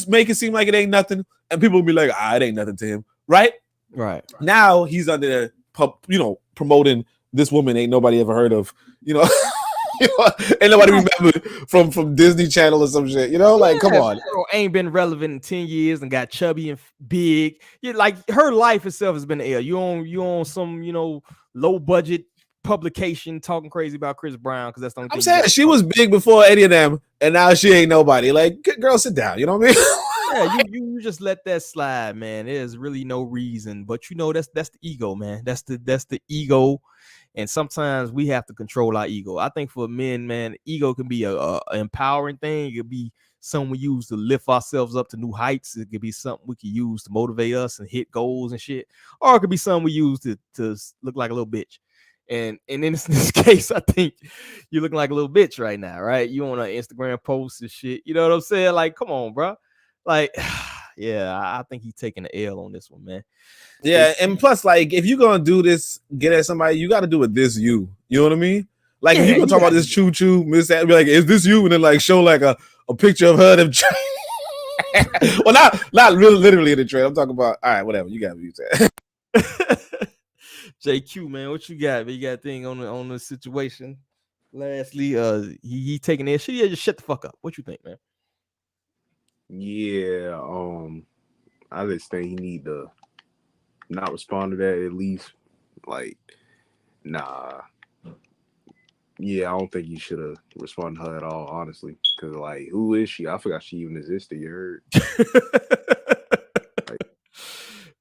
Speaker 9: make it seem like it ain't nothing, and people will be like, it ain't nothing to him, right?
Speaker 4: Right.
Speaker 9: Now he's under there, you know, promoting this woman ain't nobody ever heard of, you know? Ain't nobody remembered from Disney Channel or some shit, you know? Like, come on.
Speaker 4: Girl ain't been relevant in 10 years and got chubby and big. Yeah, like her life itself has been ill. You on some, you know, low budget publication talking crazy about Chris Brown because that's the only thing.
Speaker 9: I'm saying she was big before any of them, and now she ain't nobody. Like, girl, sit down. You know what I
Speaker 4: Yeah,
Speaker 9: mean?
Speaker 4: you just let that slide, man. There's really no reason, but you know that's the ego, man. That's the ego. And sometimes we have to control our ego. I think for men, man, ego can be a empowering thing. It could be something we use to lift ourselves up to new heights. It could be something we could use to motivate us and hit goals and shit. Or it could be something we use to look like a little bitch. And in this case, I think you're looking like a little bitch right now, right? You on an Instagram post and shit. You know what I'm saying? Like, come on, bro. Like, yeah, I think he's taking the L on this one, man.
Speaker 9: Yeah, and plus, like, if you're gonna do this, get at somebody, you got to do it this you. You know what I mean? Like, if you're gonna talk about this choo choo, Miss, be like, is this you? And then like show like a picture of her. Well, not really literally in the trend. I'm talking about, all right, whatever. You got to use that.
Speaker 4: JQ, man, what you got? You got a thing on the situation? Lastly, he taking that shit. Yeah, just shut the fuck up. What you think, man?
Speaker 5: Yeah, I just think he need to not respond to that at least. Like, nah, Yeah, I don't think you should have responded to her at all, honestly. Because, like, who is she? I forgot she even existed. You heard?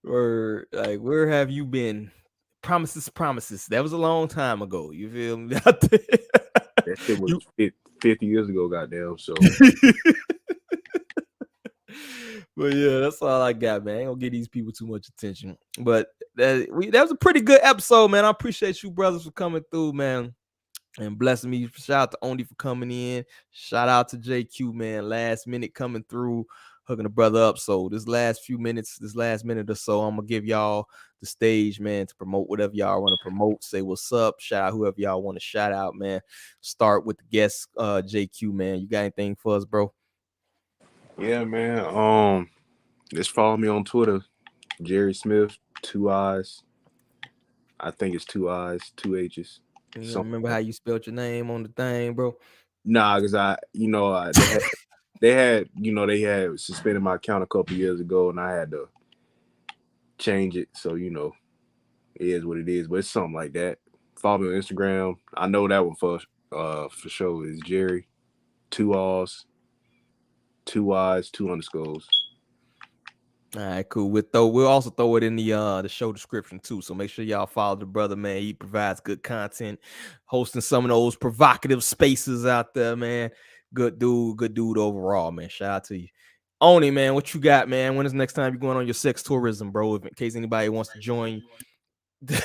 Speaker 4: Or like, where have you been? Promises. That was a long time ago. You feel me?
Speaker 5: That shit was 50 years ago, goddamn. So,
Speaker 4: but yeah, that's all I got, man. I ain't gonna give these people too much attention. But that was a pretty good episode, man. I appreciate you brothers for coming through, man, and blessing me. Shout out to Oni for coming in. Shout out to JQ, man. Last minute coming through, hooking the brother up. So this last minute or so, I'm gonna give y'all the stage, man, to promote whatever y'all want to promote. Say what's up. Shout out whoever y'all want to shout out, man. Start with the guest, JQ, man. You got anything for us, bro?
Speaker 5: yeah, man. Just follow me on Twitter, Jerry Smith, 2 eyes. I think it's 2 eyes, 2 H's.
Speaker 4: You remember how you spelled your name on the thing, bro?
Speaker 5: Nah, because they had suspended my account a couple years ago, and I had to change it. So it is what it is. But it's something like that. Follow me on Instagram. I know that one for sure is Jerry, 2 R's, 2 Y's, 2 underscores.
Speaker 4: All right, cool. We'll also throw it in the show description too. So make sure y'all follow the brother, man. He provides good content, hosting some of those provocative spaces out there, man. Good dude overall, man. Shout out to you. Oni, man, what you got, man? When is the next time you're going on your sex tourism, bro? In case anybody wants to join you.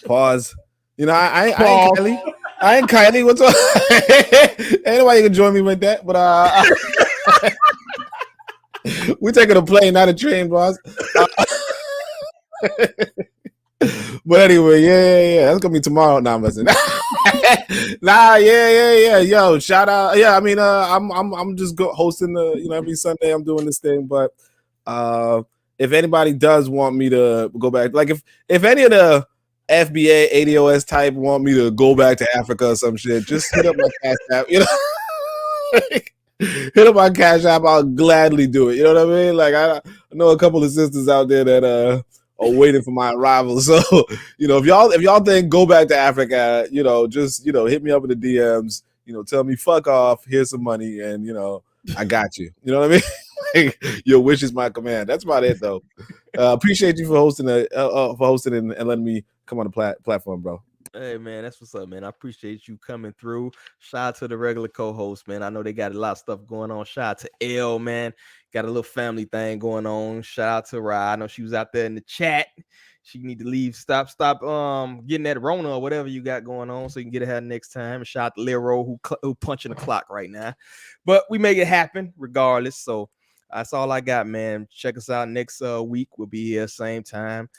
Speaker 9: Pause. I ain't Kylie. I ain't Kylie. What's up? Ain't nobody can join me with that, but we're taking a plane, not a train, boss. But anyway, yeah. That's gonna be tomorrow. Nah, I'm listening. Yeah. Yo, shout out. Yeah, I mean, I'm just hosting the, every Sunday I'm doing this thing. But if anybody does want me to go back, like if any of the FBA ADOS type want me to go back to Africa or some shit, just hit up my CashApp. Hit up my CashApp, I'll gladly do it. You know what I mean? Like I know a couple of sisters out there that are waiting for my arrival. So if y'all think go back to Africa, just hit me up in the DMs. Tell me fuck off. Here's some money, and I got you. You know what I mean? Like, your wish is my command. That's about it, though. Appreciate you for hosting and letting me come on the platform, bro.
Speaker 4: Hey, man, that's what's up, man. I appreciate you coming through. Shout out to the regular co-host, man. I know they got a lot of stuff going on. Shout out to L, man. Got a little family thing going on. Shout out to Rye. I know she was out there in the chat. She need to leave. Stop getting that Rona or whatever you got going on so you can get ahead next time. And shout out to Lero who punching the clock right now. But we make it happen regardless. So that's all I got, man. Check us out next week. We'll be here same time.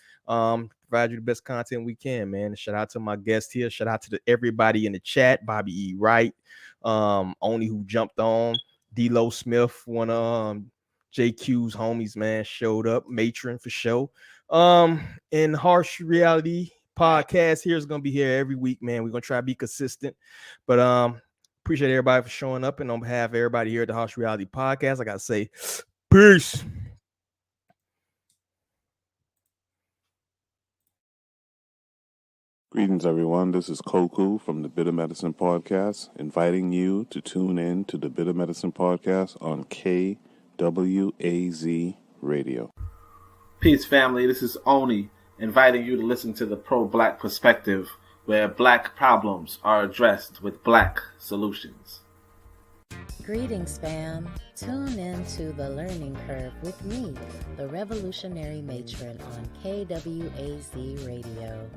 Speaker 4: Provide you the best content we can, man. Shout out to my guest here. Shout out to everybody in the chat. Bobby E. Wright, Oni who jumped on. D-Lo Smith, one of JQ's homies, man, showed up. Matron for show. And Harsh Reality Podcast here is gonna be here every week, man. We're gonna try to be consistent, but appreciate everybody for showing up. And on behalf of everybody here at the Harsh Reality Podcast, I gotta say peace.
Speaker 1: Greetings, everyone. This is Koku from the Bitter Medicine Podcast, inviting you to tune in to the Bitter Medicine Podcast on KWAZ Radio.
Speaker 2: Peace, family. This is Oni, inviting you to listen to the pro-Black perspective, where Black problems are addressed with Black solutions.
Speaker 3: Greetings, fam. Tune in to The Learning Curve with me, the revolutionary matron on KWAZ Radio.